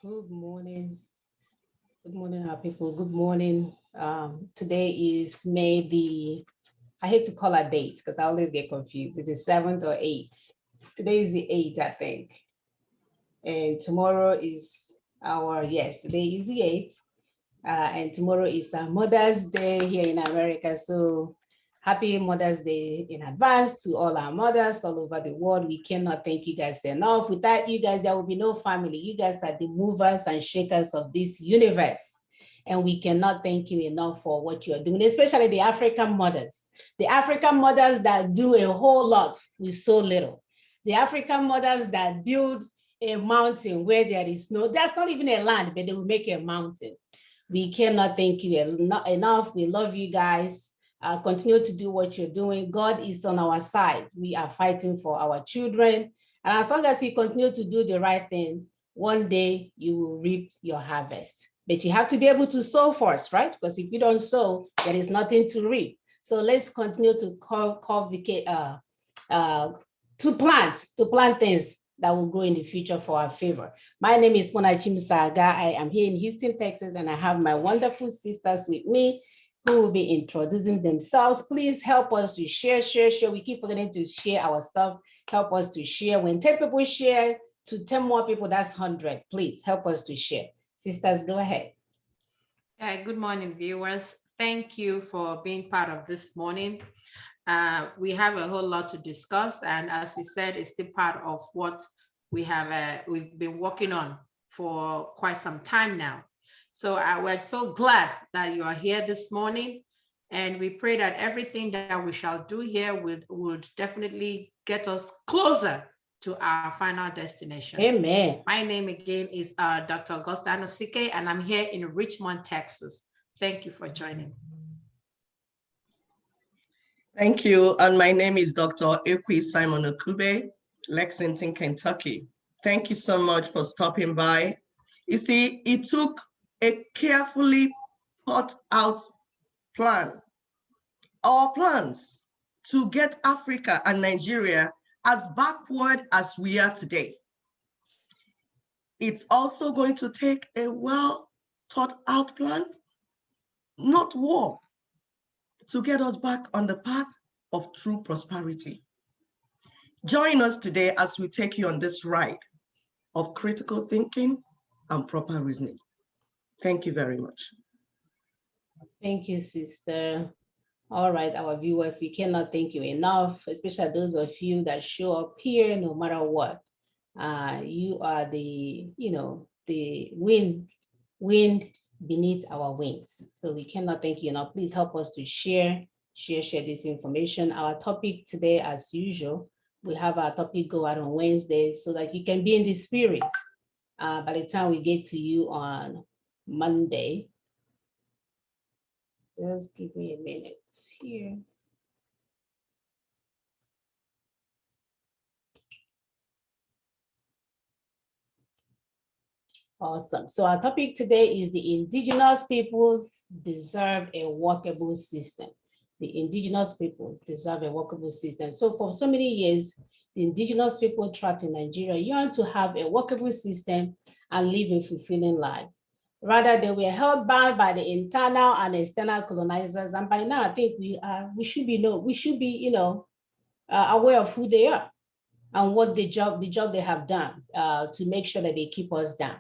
Good morning. Good morning, our people. Good morning. Today is May I hate to call a date because I always get confused. Is it 7th or 8th? Today is the 8th, I think. And tomorrow is today is the 8th. And tomorrow is Mother's Day here in America. So happy Mother's Day in advance to all our mothers all over the world. We cannot thank you guys enough. Without you guys, there will be no family. You guys are the movers and shakers of this universe. And we cannot thank you enough for what you're doing, especially the African mothers. The African mothers that do a whole lot with so little. The African mothers that build a mountain where there is that's not even a land, but they will make a mountain. We cannot thank you enough. We love you guys. Continue to do what you're doing. God is on our side. We are fighting for our children. And as long as you continue to do the right thing, one day you will reap your harvest. But you have to be able to sow first, right? Because if you don't sow, there is nothing to reap. So let's continue to plant things that will grow in the future for our favor. My name is Monachim Saga. I am here in Houston, Texas, and I have my wonderful sisters with me who will be introducing themselves. Please help us to share. We keep forgetting to share our stuff. Help us to share. When 10 people share to 10 more people, that's 100. Please help us to share. Sisters, go ahead. Good morning, viewers. Thank you for being part of this morning. We have a whole lot to discuss, and as we said, it's still part of what we've been working on for quite some time now. So we're so glad that you are here this morning, and we pray that everything that we shall do here would definitely get us closer to our final destination. Amen. My name again is Dr. Augusta Anosike, and I'm here in Richmond, Texas. Thank you for joining. Thank you. And my name is Dr. Ekwe Simon Okube, Lexington, Kentucky. Thank you so much for stopping by. You see, it took a carefully thought out plan, our plans to get Africa and Nigeria as backward as we are today. It's also going to take a well thought out plan, not war, to get us back on the path of true prosperity. Join us today as we take you on this ride of critical thinking and proper reasoning. Thank you very much. Thank you, sister. All right, our viewers, we cannot thank you enough, especially those of you that show up here no matter what. You are the wind beneath our wings. So we cannot thank you enough. Please help us to share this information. Our topic today, as usual, we have our topic go out on Wednesdays so that you can be in the spirit. By the time we get to you on Monday, just give me a minute here. Awesome. So our topic today is the indigenous peoples deserve a workable system. The indigenous peoples deserve a workable system. So for so many years, the indigenous people trapped in Nigeria yearned to have a workable system and live a fulfilling life. Rather, they were held bound by the internal and external colonizers. And by now, I think we should be aware of who they are and what the job they have done to make sure that they keep us down.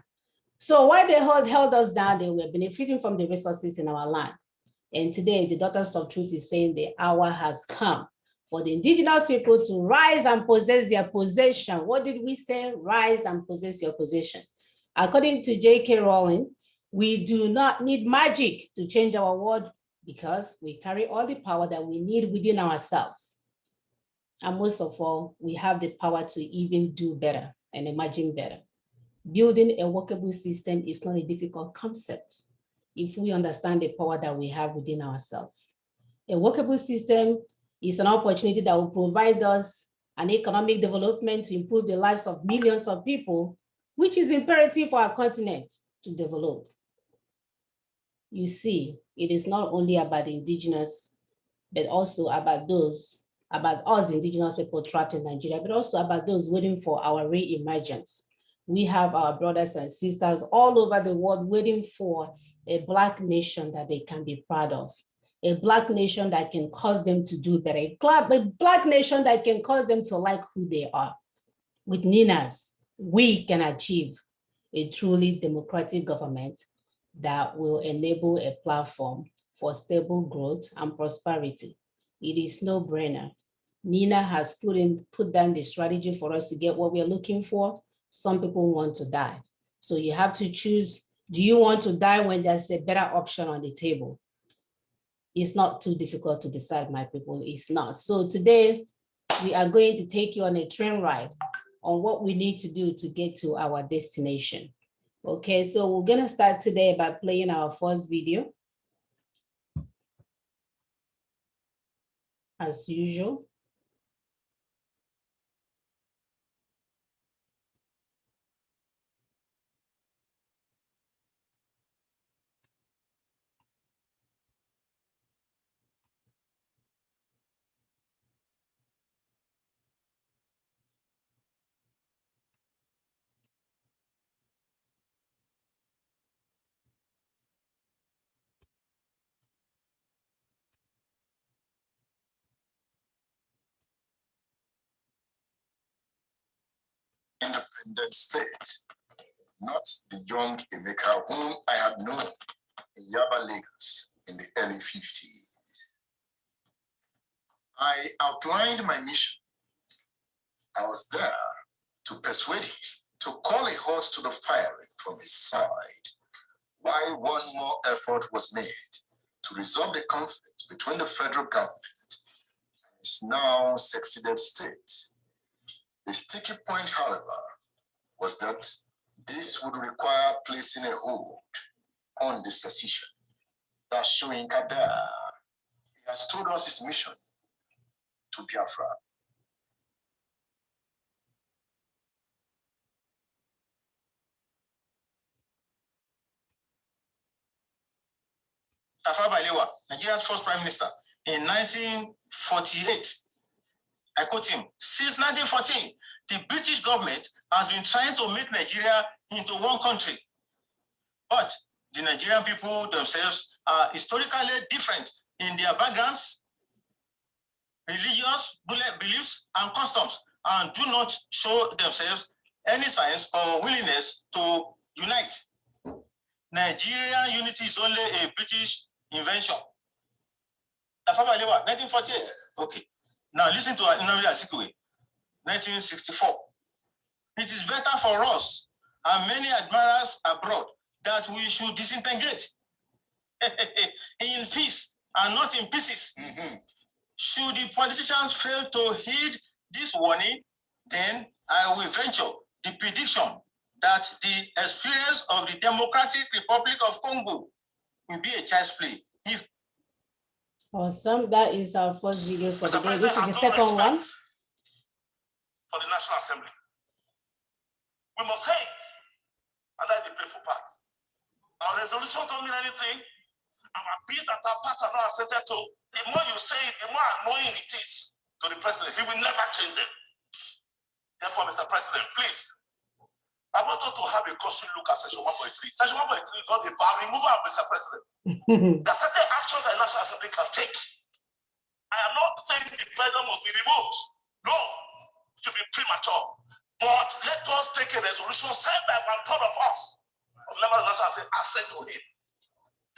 So while they held us down, they were benefiting from the resources in our land. And today, the Daughters of Truth is saying the hour has come for the indigenous people to rise and possess their possession. What did we say? Rise and possess your possession. According to J.K. Rowling, we do not need magic to change our world because we carry all the power that we need within ourselves. And most of all, we have the power to even do better and imagine better. Building a workable system is not a difficult concept if we understand the power that we have within ourselves. A workable system is an opportunity that will provide us an economic development to improve the lives of millions of people, which is imperative for our continent to develop. You see, it is not only about the indigenous, but also about us indigenous people trapped in Nigeria, but also about those waiting for our re-emergence. We have our brothers and sisters all over the world waiting for a Black nation that they can be proud of, a Black nation that can cause them to do better, a Black nation that can cause them to like who they are. With Ninas, we can achieve a truly democratic government that will enable a platform for stable growth and prosperity. It is no brainer. Nina has put down the strategy for us to get what we're looking for. Some people want to die. So you have to choose, do you want to die when there's a better option on the table? It's not too difficult to decide, my people, it's not. So today, we are going to take you on a train ride on what we need to do to get to our destination. Okay, so we're gonna start today by playing our first video. As usual. Independent state, not the young Emeka whom I had known in Yaba, Lagos in the early 50s. I outlined my mission. I was there to persuade him to call a halt to the firing from his side, while one more effort was made to resolve the conflict between the federal government and its now succeeded state. The sticky point, however, was that this would require placing a hold on the secession. That's showing Kada. He has told us his mission to Biafra. Tafawa Balewa, Nigeria's first prime minister, in 1948. I quote him, since 1914, the British government has been trying to make Nigeria into one country. But the Nigerian people themselves are historically different in their backgrounds, religious beliefs, and customs, and do not show themselves any signs or willingness to unite. Nigerian unity is only a British invention. 1948. Okay. Now listen to Nnamdi Azikiwe, 1964. It is better for us and many admirers abroad that we should disintegrate in peace and not in pieces. Should the politicians fail to heed this warning, then I will venture the prediction that the experience of the Democratic Republic of Congo will be a child's play. If Awesome, that is our first video for the day. This is the second one. For the National Assembly. We must hate, and that's the painful part. Our resolution don't mean anything. Our appeals that our past are not accepted to. The more you say it, the more annoying it is to the president. He will never change them. Therefore, Mr. President, please, I want you to have a caution look at Section 143. Section 143 is not about removal of Mr. President. There are certain actions that the National Assembly can take. I am not saying the president must be removed. No, it will be premature. But let us take a resolution set by 1/3 of us. Members of the National Assembly assent to him.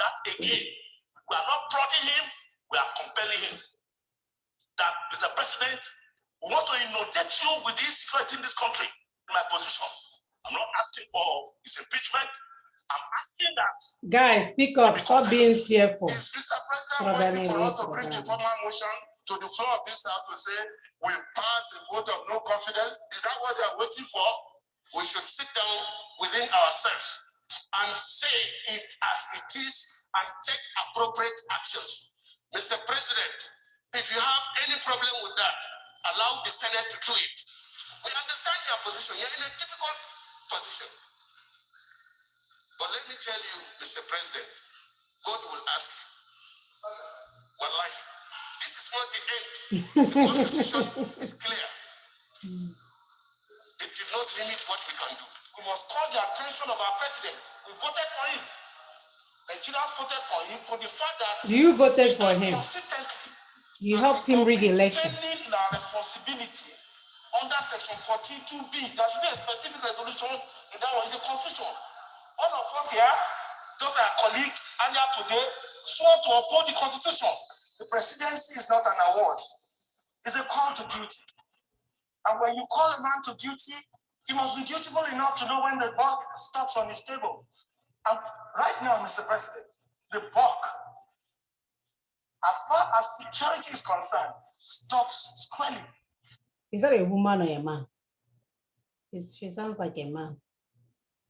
That again, we are not prodding him, we are compelling him. That Mr. President, we want to inundate you with this security in this country, in my position. I'm not asking for his impeachment. I'm asking that. Guys, speak up, stop being fearful. Is Mr. President waiting for us to bring the formal motion to the floor of this House to say we pass a vote of no confidence? Is that what they are waiting for? We should sit down within ourselves and say it as it is and take appropriate actions. Mr. President, if you have any problem with that, allow the Senate to do it. We understand your position. You're in a difficult position. But let me tell you, Mr. President, God will ask you. Wallahi, this is not the end. The Constitution is clear. It did not limit what we can do. We must call the attention of our president. We voted for him. Nigerians voted for him for the fact that You voted for him. consistently, You helped him rig election. failing in our responsibility under section 42B. There should be a specific resolution in that one. Is a constitution. All of us here, just our colleague earlier today, swore to uphold the constitution. The presidency is not an award. It's a call to duty. And when you call a man to duty, he must be dutiful enough to know when the buck stops on his table. And right now, Mr. President, the buck, as far as security is concerned, stops squarely. Is that a woman or a man? She sounds like a man.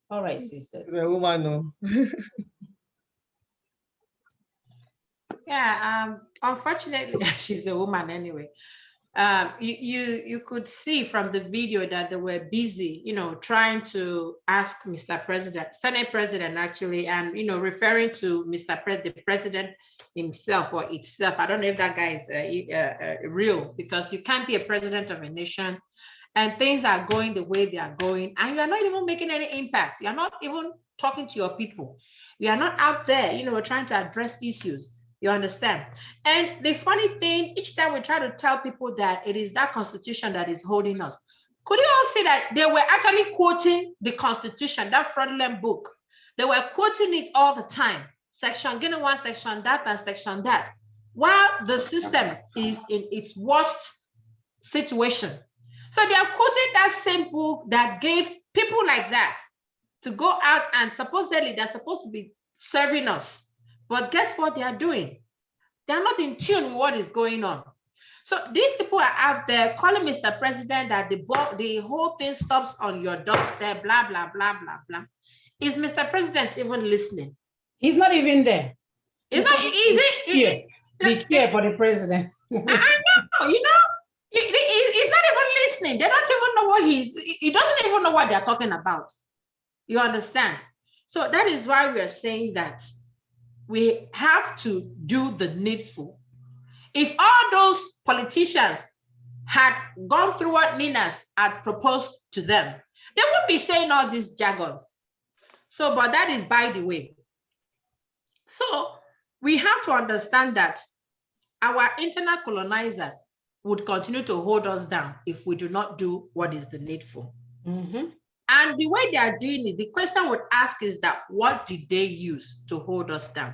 All right, sisters. The woman, no. Yeah, unfortunately, she's a woman anyway. You could see from the video that they were busy, trying to ask Mr. President, Senate President actually, and, referring to the President himself or itself. I don't know if that guy is real, because you can't be a president of a nation and things are going the way they are going, and you are not even making any impact. You are not even talking to your people. You are not out there, trying to address issues. You understand? And the funny thing, each time we try to tell people that it is that constitution that is holding us, could you all see that they were actually quoting the constitution, that fraudulent book? They were quoting it all the time. Section, getting one section that and section that, while the system is in its worst situation. So they are quoting that same book that gave people like that to go out and supposedly they're supposed to be serving us. But guess what they are doing? They are not in tune with what is going on. So these people are out there calling Mr. President that the whole thing stops on your doorstep, blah, blah, blah, blah, blah. Is Mr. President even listening? He's not even there. Is the chair for the president. I know, he's not even listening. They don't even know what he doesn't even know what they're talking about. You understand? So that is why we are saying that we have to do the needful. If all those politicians had gone through what Ninas had proposed to them, they wouldn't be saying all these jargons. So, but that is by the way. So we have to understand that our internal colonizers would continue to hold us down if we do not do what is the needful. Mm-hmm. And the way they are doing it, the question would ask is that what did they use to hold us down?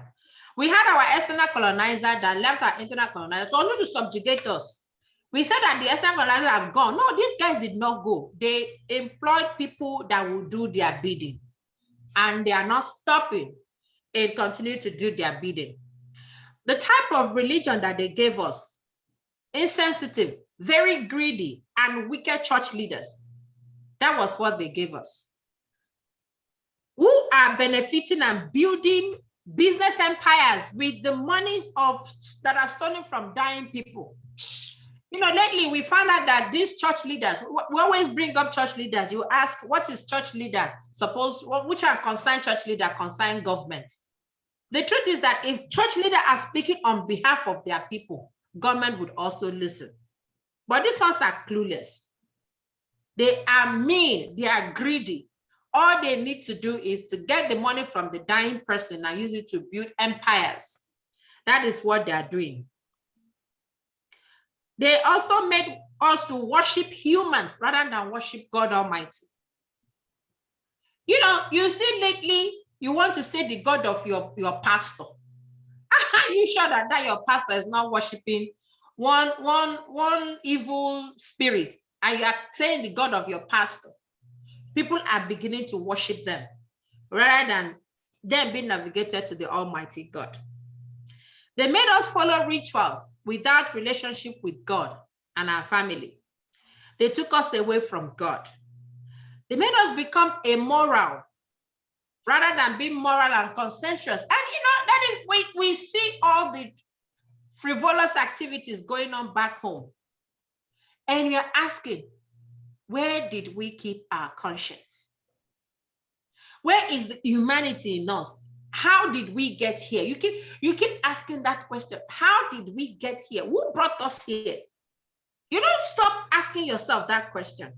We had our external colonizer that left our internal colonizer only to subjugate us. We said that the external colonizer have gone. No, these guys did not go. They employed people that will do their bidding. And they are not stopping and continue to do their bidding. The type of religion that they gave us, insensitive, very greedy, and wicked church leaders. That was what they gave us. Who are benefiting and building business empires with the monies that are stolen from dying people. Lately we found out that these church leaders, we always bring up church leaders. You ask, what is church leader? Which are concerned church leader, concerned government. The truth is that if church leaders are speaking on behalf of their people, government would also listen. But these ones are clueless. They are mean, they are greedy. All they need to do is to get the money from the dying person and use it to build empires. That is what they are doing. They also made us to worship humans rather than worship God Almighty. You see lately, you want to say the God of your pastor. Are you sure that your pastor is not worshiping one evil spirit, and you are saying the God of your pastor? People are beginning to worship them rather than them being navigated to the Almighty God. They made us follow rituals without relationship with God and our families. They took us away from God. They made us become immoral rather than being moral and consensuous. And that is, we see all the frivolous activities going on back home. And you're asking, where did we keep our conscience? Where is the humanity in us? How did we get here? You keep asking that question. How did we get here? Who brought us here? You don't stop asking yourself that question.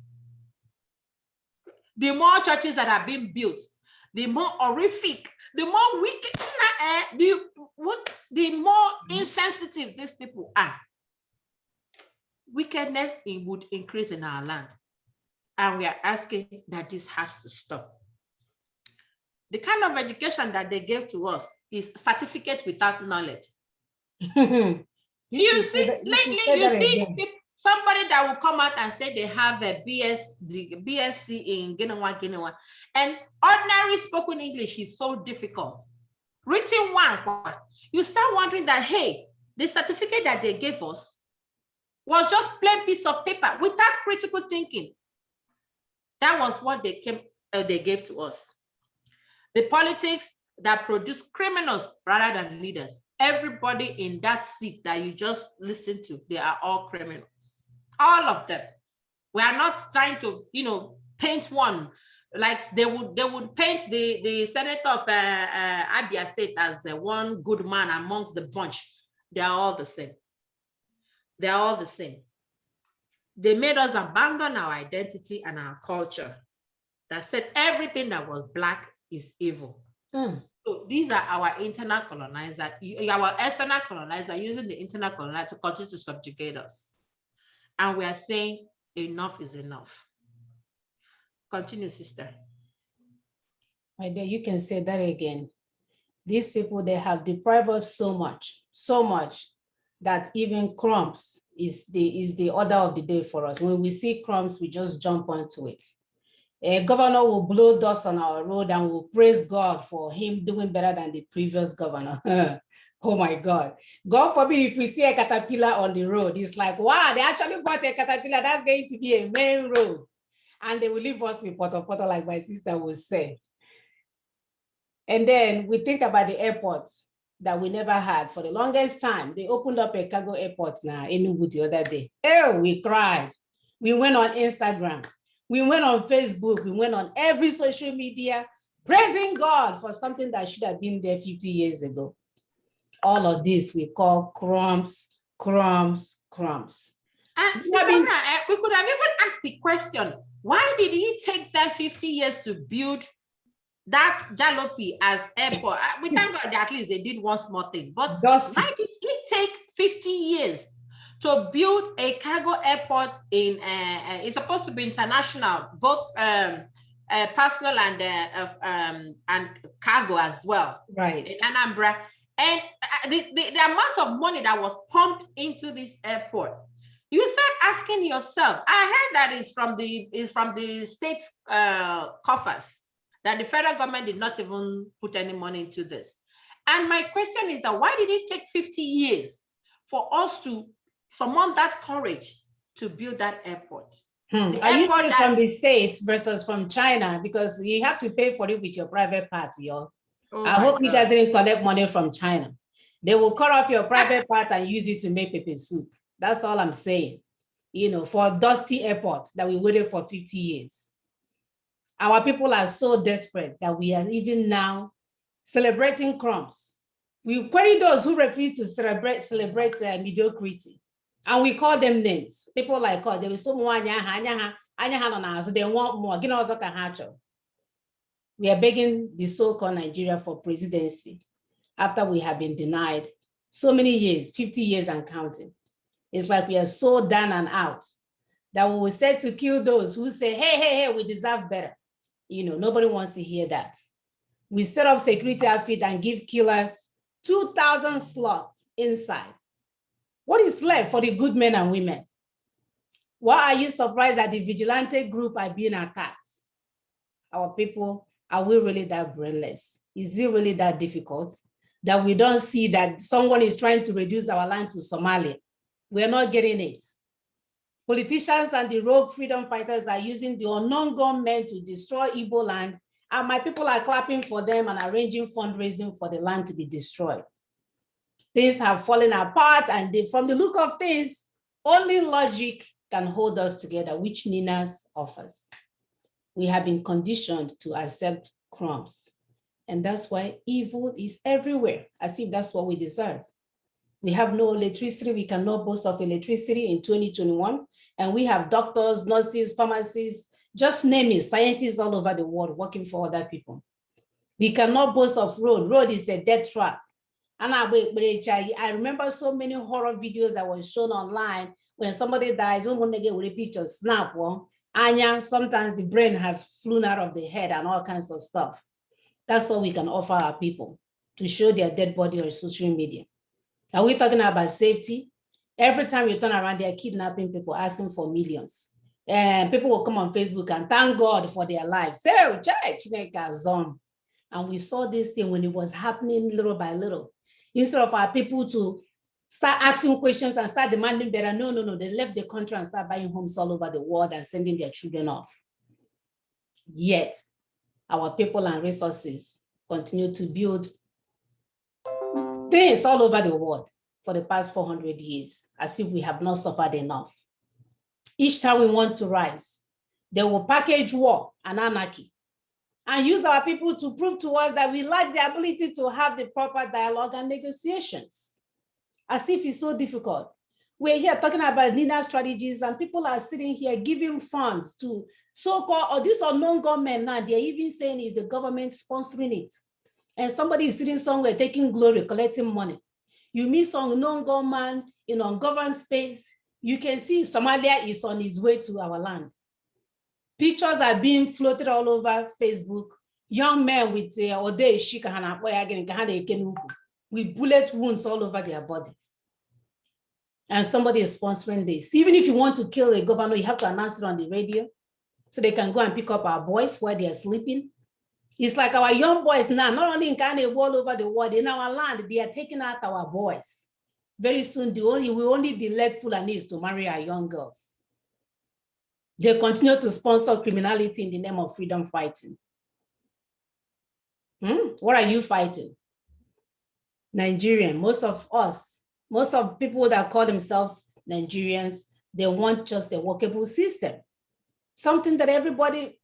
the more churches that are being built, the more horrific, the more wicked, the more insensitive these people are. Wickedness would increase in our land. And we are asking that this has to stop. The kind of education that they gave to us is certificate without knowledge. You see somebody that will come out and say they have a BSc in Ginawa, and ordinary spoken English is so difficult. Written one, you start wondering that, hey, the certificate that they gave us was just plain piece of paper without critical thinking. That was what they gave to us. The politics that produce criminals rather than leaders. Everybody in that seat that you just listened to, they are all criminals. All of them. We are not trying to, paint one like they would paint the senator of Abia State as the one good man amongst the bunch. They are all the same. They are all the same. They made us abandon our identity and our culture. That said everything that was Black is evil. So these are our internal colonizers, our external colonizer using the internal colonizer to continue to subjugate us. And we are saying enough is enough. Continue, sister. My dear, you can say that again. These people, they have deprived us so much that even crumbs is the order of the day for us. When we see crumbs, we just jump onto it. A governor will blow dust on our road and we'll praise God for him doing better than the previous governor. Oh my God. God forbid if we see a caterpillar on the road, it's like, wow, they actually bought a caterpillar. That's going to be a main road. And they will leave us with poto, like my sister would say. And then we think about the airports that we never had for the longest time. They opened up a cargo airport now in Enugu the other day. Oh, we cried. We went on Instagram. We went on Facebook. We went on every social media, praising God for something that should have been there 50 years ago. All of this we call crumbs. We could have even asked the question, why did it take them 50 years to build that jalopy as airport? We thank God that at least they did one small thing, but why did it take 50 years to build a cargo airport in, it's supposed to be international, both personal and cargo as well, right? In Anambra. And the amount of money that was pumped into this airport, you start asking yourself, I heard that it's from the state coffers, that the federal government did not even put any money into this. And my question is that why did it take 50 years for us to summon that courage to build that airport? The Are you saying from the States versus from China? Because you have to pay for it with your private part, y'all. Oh, I hope he doesn't collect money from China. They will cut off your private part and use it to make pepper soup. That's all I'm saying. For dusty airport that we waited for 50 years. Our people are so desperate that we are even now celebrating crumbs. We query those who refuse to celebrate mediocrity. And we call them names. People like, oh, there is so much, so they want more. We are begging the so-called Nigeria for presidency after we have been denied so many years, 50 years and counting. It's like we are so down and out that we were said to kill those who say, hey, we deserve better. Nobody wants to hear that. We set up security outfit and give killers 2,000 slots inside. What is left for the good men and women? Why are you surprised that the vigilante group are being attacked? Our people, are we really that brainless? Is it really that difficult that we don't see that someone is trying to reduce our land to Somalia? We're not getting it. Politicians and the rogue freedom fighters are using the unknown gunmen to destroy Igbo land, and my people are clapping for them and arranging fundraising for the land to be destroyed. Things have fallen apart, and from the look of things, only logic can hold us together, which Nina's offers. We have been conditioned to accept crumbs. And that's why evil is everywhere, as if that's what we deserve. We have no electricity. We cannot boast of electricity in 2021. And we have doctors, nurses, pharmacists, Just name it, scientists all over the world working for other people. We cannot boast of road. Road is a death trap. And I remember so many horror videos that were shown online when somebody dies, when they get with a picture, snap one, and sometimes the brain has flown out of the head and all kinds of stuff. That's all we can offer our people, to show their dead body on social media. Are we talking about safety? Every time you turn around, they're kidnapping people, asking for millions. And people will come on Facebook and thank God for their lives. So, and we saw this thing when it was happening little by little. Instead of our people to start asking questions and start demanding better, no, they left the country and start buying homes all over the world and sending their children off. Yet, our people and resources continue to build things all over the world for the past 400 years, as if we have not suffered enough. Each time we want to rise, they will package war and anarchy and use our people to prove to us that we lack the ability to have the proper dialogue and negotiations, as if it's so difficult. We're here talking about linear strategies and people are sitting here giving funds to so-called, or this unknown government now, they're even saying is the government sponsoring it. And somebody is sitting somewhere taking glory, collecting money. You meet some unknown government in ungoverned space, you can see Somalia is on its way to our land. Pictures are being floated all over Facebook. Young men with with bullet wounds all over their bodies. And somebody is sponsoring this. Even if you want to kill a governor, you have to announce it on the radio so they can go and pick up our boys while they are sleeping. It's like our young boys now, not only in Ghana, all over the world, in our land, they are taking out our boys. Very soon, we will only be led Fulanis to marry our young girls. They continue to sponsor criminality in the name of freedom fighting. What are you fighting? Nigerian, most of us, most of people that call themselves Nigerians, they want just a workable system. Something that everybody,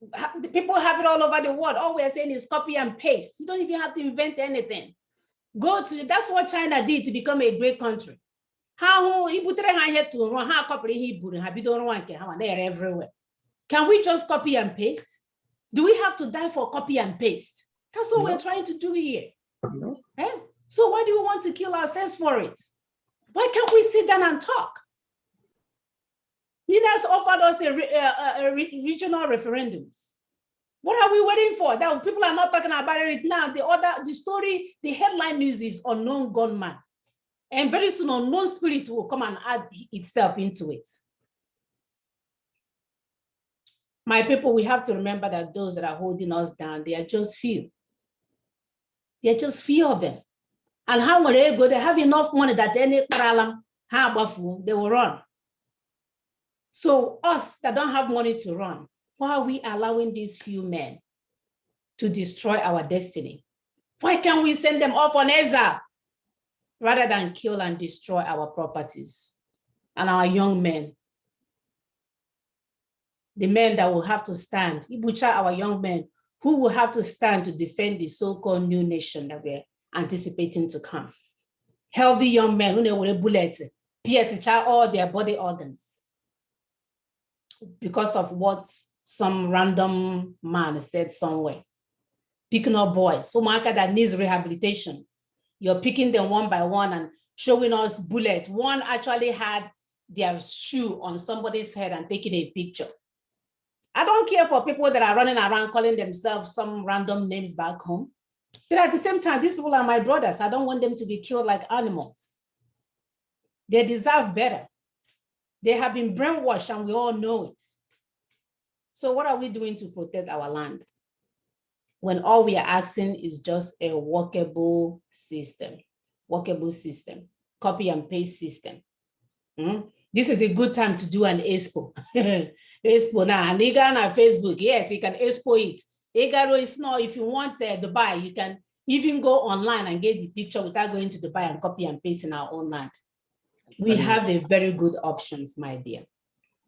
people have it all over the world. All we're saying is copy and paste. You don't even have to invent anything. That's what China did to become a great country. How everywhere. Can we just copy and paste? Do we have to die for copy and paste? That's what we're trying to do here. No. So why do we want to kill ourselves for it? Why can't we sit down and talk? Leaders offered us a regional referendums. What are we waiting for? That people are not talking about it now. The story, the headline news is unknown gunman. And very soon unknown spirit will come and add itself into it. My people, we have to remember that those that are holding us down, they are just few. They are just few of them. And how will they go? They have enough money that any problem, they will run. So us that don't have money to run, why are we allowing these few men to destroy our destiny? Why can't we send them off on exile rather than kill and destroy our properties and our young men? The men that will have to stand, our young men who will have to stand to defend the so-called new nation that we're anticipating to come. Healthy young men who know with a bullet, pierce all their body organs because of what some random man said somewhere. Picking up boys, so market that needs rehabilitations. You're picking them one by one and showing us bullets. One actually had their shoe on somebody's head and taking a picture. I don't care for people that are running around calling themselves some random names back home. But at the same time, these people are my brothers. I don't want them to be killed like animals. They deserve better. They have been brainwashed and we all know it. So what are we doing to protect our land when all we are asking is just a workable system, copy and paste system? This is a good time to do an expo. Expo now, and you can on Facebook. Yes, you can expo it. It's not, if you want Dubai, you can even go online and get the picture without going to Dubai and copy and paste in our own land. We have a very good options, my dear.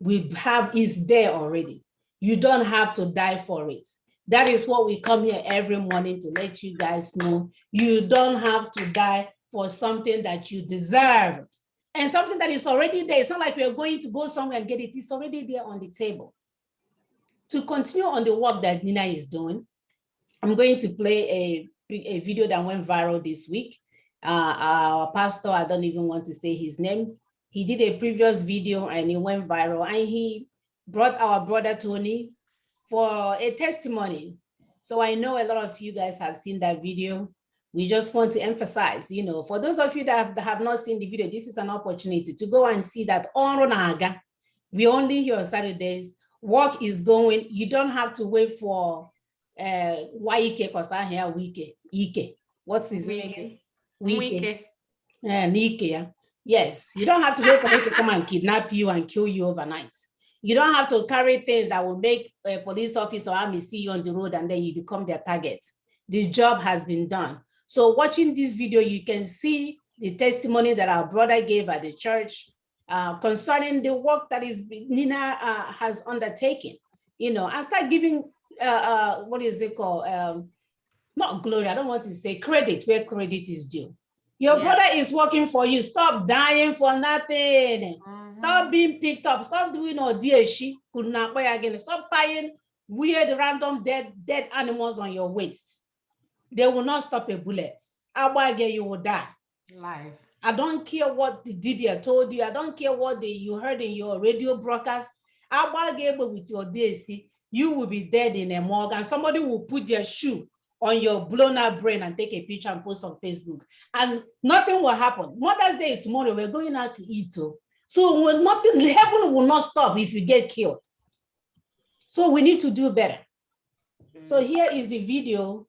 It's there already. You don't have to die for it. That is what we come here every morning to let you guys know. You don't have to die for something that you deserve. And something that is already there. It's not like we're going to go somewhere and get it. It's already there on the table. to continue on the work that Nina is doing, I'm going to play a video that went viral this week. Our pastor, I don't even want to say his name. He did a previous video and it went viral, and he brought our brother Tony for a testimony. So I know a lot of you guys have seen that video. We just want to emphasize, you know, for those of you that have not seen the video, this is an opportunity to go and see that on Ronaga, we only here on Saturdays, work is going, you don't have to wait for Wike, because I hear Ike. What's his name? Wike. Nike, yeah. Yes, you don't have to wait for them to come and kidnap you and kill you overnight. You don't have to carry things that will make a police officer or army see you on the road and then you become their target. The job has been done. So watching this video, you can see the testimony that our brother gave at the church concerning the work that is Nina has undertaken, you know, and start giving, what is it called? Not glory, I don't want to say credit where credit is due. Your brother is working for you. Stop dying for nothing. Stop being picked up. Stop doing all DSC. Could not buy again. Stop tying weird, random, dead animals on your waist. They will not stop a bullet. Again, you will die. Live. I don't care what the DBA told you. I don't care what you heard in your radio broadcast. Again, with your DSC, you will be dead in a morgue, and somebody will put their shoe on your blown out brain and take a picture and post on Facebook, and nothing will happen. Mother's Day is tomorrow. We're going out to eat. So when nothing, heaven will not stop if you get killed. So we need to do better. So here is the video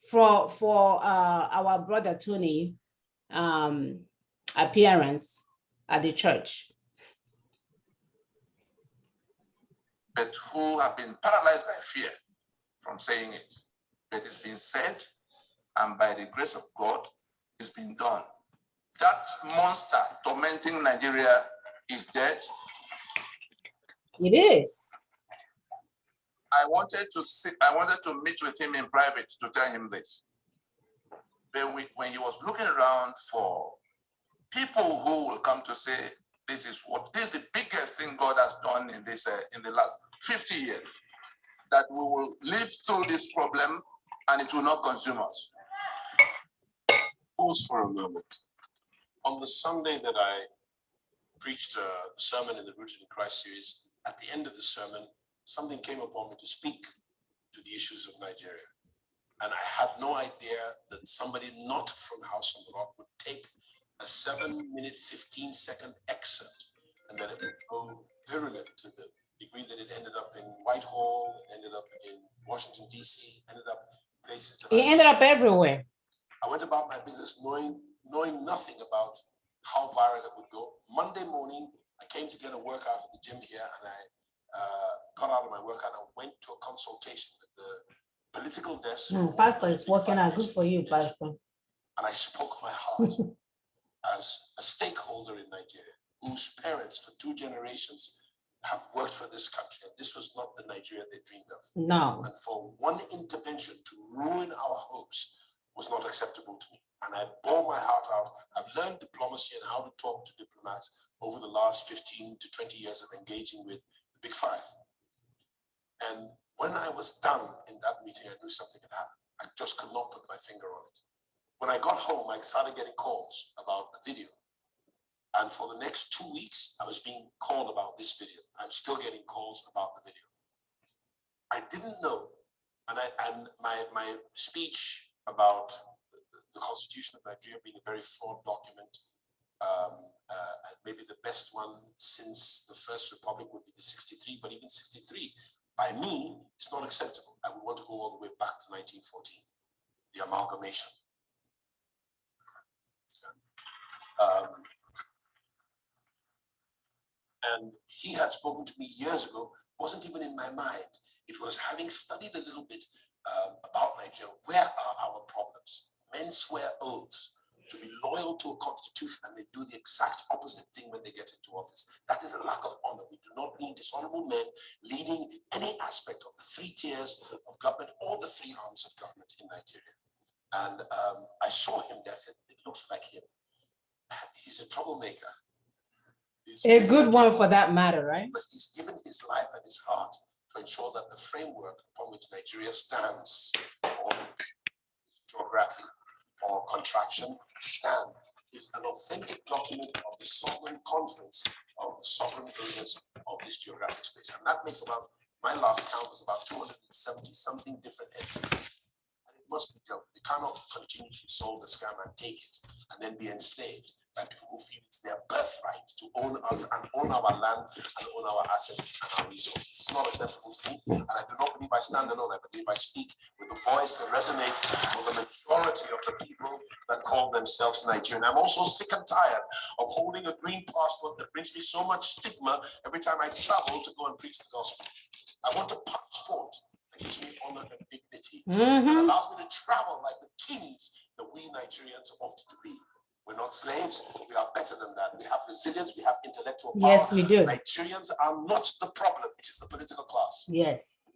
for our brother Tony appearance at the church. But who have been paralyzed by fear from saying it. But it's been said, and by the grace of God, it's been done. That monster tormenting Nigeria is dead. It is. I wanted to meet with him in private to tell him this. But when he was looking around for people who will come to say, this is the biggest thing God has done in this in the last 50 years, that we will live through this problem and it will not consume us. Pause for a moment. On the Sunday that I preached a sermon in the Rooted in Christ series, at the end of the sermon, something came upon me to speak to the issues of Nigeria. And I had no idea that somebody not from House on the Rock would take a 7-minute, 15-second excerpt and that it would go virulent to the degree that it ended up in Whitehall, ended up in Washington, D.C., ended up places that it ended up everywhere. I went about my business knowing nothing about how viral it would go. Monday morning, I came to get a workout at the gym here, and I got out of my workout and went to a consultation with the political desk. Pastor is working out. Good for you, Pastor. And I spoke my heart as a stakeholder in Nigeria, whose parents for 2 generations have worked for this country. And this was not the Nigeria they dreamed of. No. And for one intervention to ruin our hopes was not acceptable to me. And I bore my heart out. I've learned diplomacy and how to talk to diplomats over the last 15 to 20 years of engaging with the Big Five. And when I was done in that meeting, I knew something had happened. I just could not put my finger on it. When I got home, I started getting calls about the video. And for the next 2 weeks, I was being called about this video. I'm still getting calls about the video. I didn't know, and my speech about the Constitution of Nigeria being a very flawed document, and maybe the best one since the First Republic would be the 63, but even 63, by me, it's not acceptable. I would want to go all the way back to 1914, the amalgamation. And he had spoken to me years ago, wasn't even in my mind. It was having studied a little bit about Nigeria. Where are our problems? Men swear oaths to be loyal to a constitution, and they do the exact opposite thing when they get into office. That is a lack of honor. We do not need dishonorable men leading any aspect of the 3 tiers of government or the 3 arms of government in Nigeria. And I saw him there. I said, it looks like him. He's a troublemaker. He's a good one for that matter, right? But he's given his life and his heart to to ensure that the framework upon which Nigeria stands, or geography or contraction stand, is an authentic document of the sovereign conference of the sovereign areas of this geographic space. And that makes about, my last count was about 270 something different entities. And it must be dealt with. You cannot continue to solve the scam and take it and then be enslaved by people who feel it's their birthright to own us and own our land and own our assets and our resources. It's not acceptable to me. And I do not believe I stand alone. I believe I speak with the voice that resonates with the majority of the people that call themselves Nigerian. I'm also sick and tired of holding a green passport that brings me so much stigma every time I travel to go and preach the gospel. I want a passport that gives me honor and dignity, that allows me to travel like the kings that we Nigerians ought to be. We're not slaves, we are better than that. We have resilience, we have intellectual power. Yes, we do. Nigerians are not the problem, it is the political class. Yes.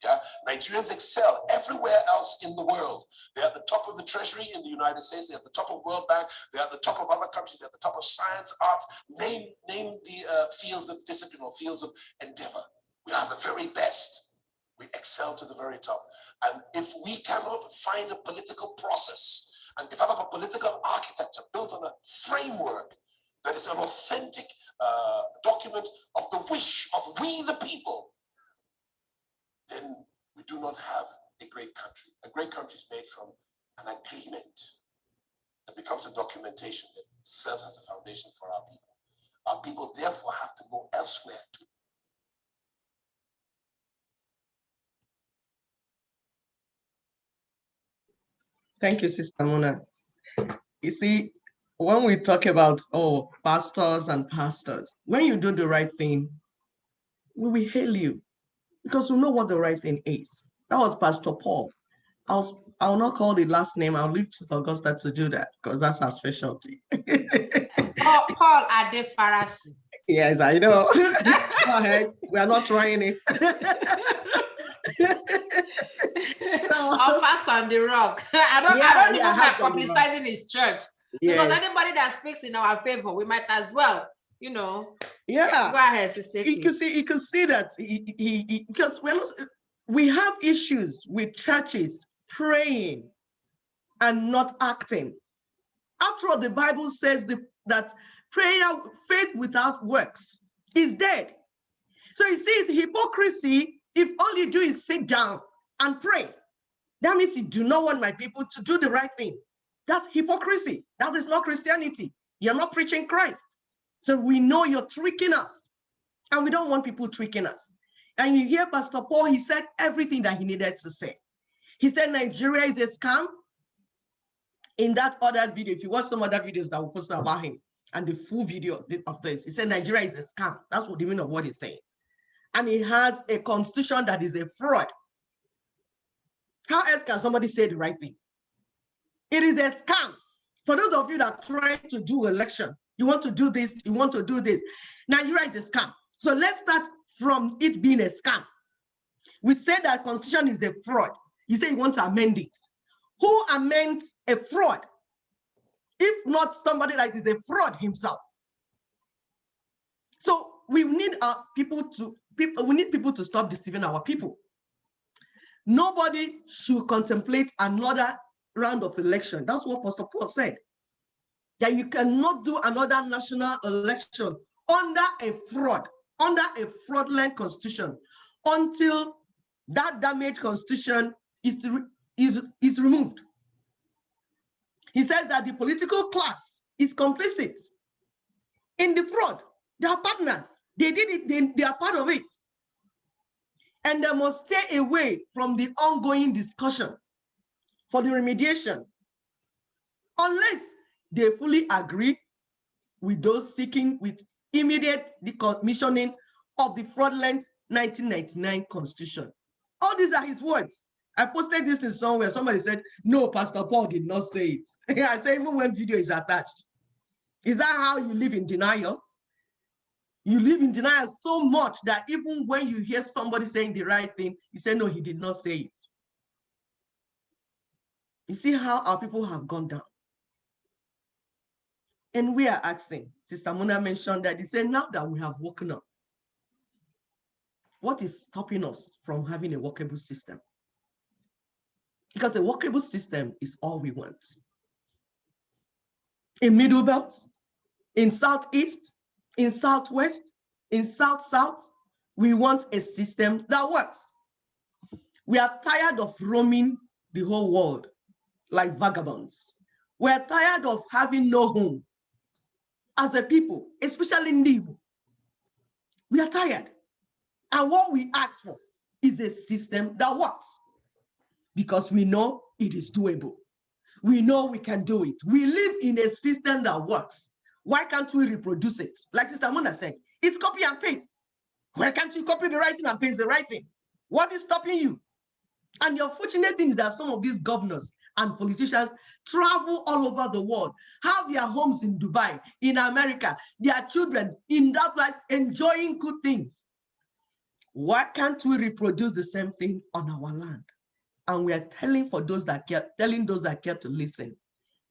Yeah, Nigerians excel everywhere else in the world. They're at the top of the treasury in the United States, they're at the top of World Bank, they're at the top of other countries, they're at the top of science, arts, name the fields of discipline or fields of endeavor. We are the very best. We excel to the very top. And if we cannot find a political process and develop a political architecture built on a framework that is an authentic document of the wish of we the people, then we do not have a great country. A great country is made from an agreement that becomes a documentation that serves as a foundation for our people. Our people therefore have to go elsewhere to. Thank you, Sister Mona. You see, when we talk about, pastors and pastors, when you do the right thing, we will hail you because we know what the right thing is. That was Pastor Paul. I will not call the last name. I'll leave Sister Augusta to do that because that's her specialty. Paul Adefarasi. Yes, I know. Go ahead. We are not trying it. Or fast on the rock. I don't even like publicizing his church. Because anybody that speaks in our favor, we might as well, Yeah. Go ahead, Sister. You can see that because we have issues with churches praying and not acting. After all, the Bible says that faith without works is dead. So it says hypocrisy, if all you do is sit down and pray, that means you do not want my people to do the right thing. That's hypocrisy. That is not Christianity. You're not preaching Christ. So we know you're tricking us, and we don't want people tricking us. And you hear Pastor Paul, he said everything that he needed to say. He said Nigeria is a scam. In that other video, if you watch some other videos that we posted about him, and the full video of this, he said Nigeria is a scam. That's what the meaning of what he's saying. And he has a constitution that is a fraud. How else can somebody say the right thing? It is a scam. For those of you that are trying to do election, you want to do this, you want to do this. Nigeria is a scam. So let's start from it being a scam. We said that constitution is a fraud. You say you want to amend it. Who amends a fraud? If not somebody that is a fraud himself. So we need people to stop deceiving our people. Nobody should contemplate another round of election. That's what Pastor Paul said. That you cannot do another national election under a fraudulent constitution until that damaged constitution is removed. He says that the political class is complicit in the fraud. They are partners. They did it, they are part of it. And they must stay away from the ongoing discussion for the remediation unless they fully agree with those seeking with immediate decommissioning of the fraudulent 1999 constitution. All these are his words. I posted this in somewhere. Somebody said, no, Pastor Paul did not say it. I say, even when video is attached. Is that how you live in denial? You live in denial so much that even when you hear somebody saying the right thing, you say, no, he did not say it. You see how our people have gone down. And we are asking, Sister Mona mentioned that, he said, now that we have woken up, What is stopping us from having a workable system? Because a workable system is all we want. In Middle Belt, in Southeast, in Southwest, in South-South, we want a system that works. We are tired of roaming the whole world like vagabonds. We're tired of having no home as a people, especially in Igbo. We are tired. And what we ask for is a system that works because we know it is doable. We know we can do it. We live in a system that works. Why can't we reproduce it? Like Sister Mona said, it's copy and paste. Why can't you copy the right thing and paste the right thing? What is stopping you? And the unfortunate thing is that some of these governors and politicians travel all over the world, have their homes in Dubai, in America, their children in that place enjoying good things. Why can't we reproduce the same thing on our land? And we are telling those that care to listen,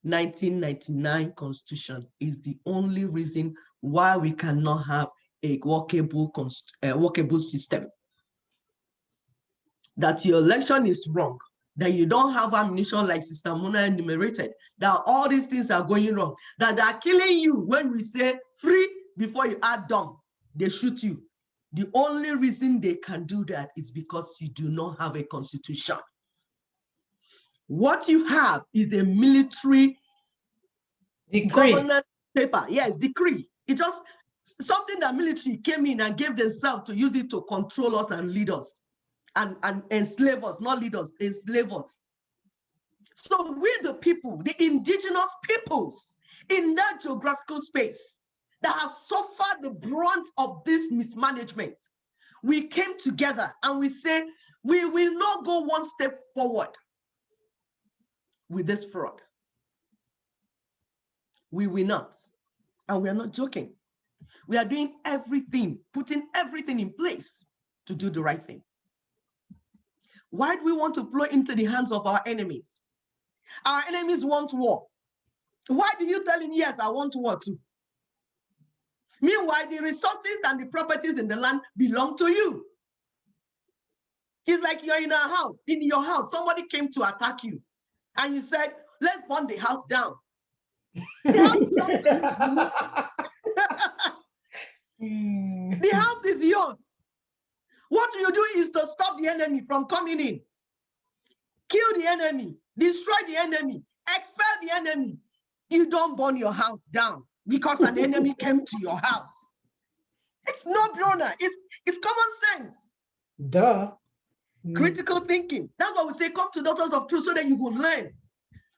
1999 Constitution is the only reason why we cannot have a workable system. That your election is wrong, that you don't have ammunition like Sister Mona enumerated, that all these things are going wrong, that they are killing you when we say free before you add dumb, they shoot you. The only reason they can do that is because you do not have a constitution. What you have is a military governance paper. Yes, decree. It's just something that military came in and gave themselves to use it to control us and lead us and enslave us, not lead us, enslave us. So we the people, the indigenous peoples in that geographical space that have suffered the brunt of this mismanagement, we came together and we say, we will not go one step forward with this fraud. We will not. And we are not joking. We are doing everything, putting everything in place to do the right thing. Why do we want to play into the hands of our enemies? Our enemies want war. Why do you tell him, yes, I want war too? Meanwhile, the resources and the properties in the land belong to you. It's like you're in a house, in your house, somebody came to attack you. And you said, let's burn the house down. The house belongs to you. The house is yours. What you do is to stop the enemy from coming in. Kill the enemy, destroy the enemy, expel the enemy. You don't burn your house down because an enemy came to your house. It's no brainer. It's common sense. Duh. Critical thinking. That's why we say come to Daughters of Truth so that you will learn.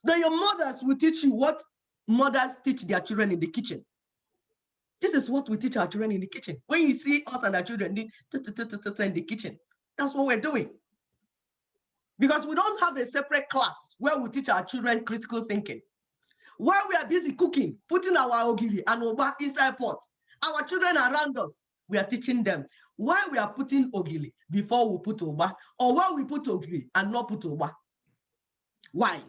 Then your mothers will teach you what mothers teach their children in the kitchen. This is what we teach our children in the kitchen. When you see us and our children in the kitchen, that's what we're doing. Because we don't have a separate class where we teach our children critical thinking. While we are busy cooking, putting our ogiri and oba inside pots, our children around us, we are teaching them why we are putting ogiri before we put oba, or why we put ogiri and not put oba. Why?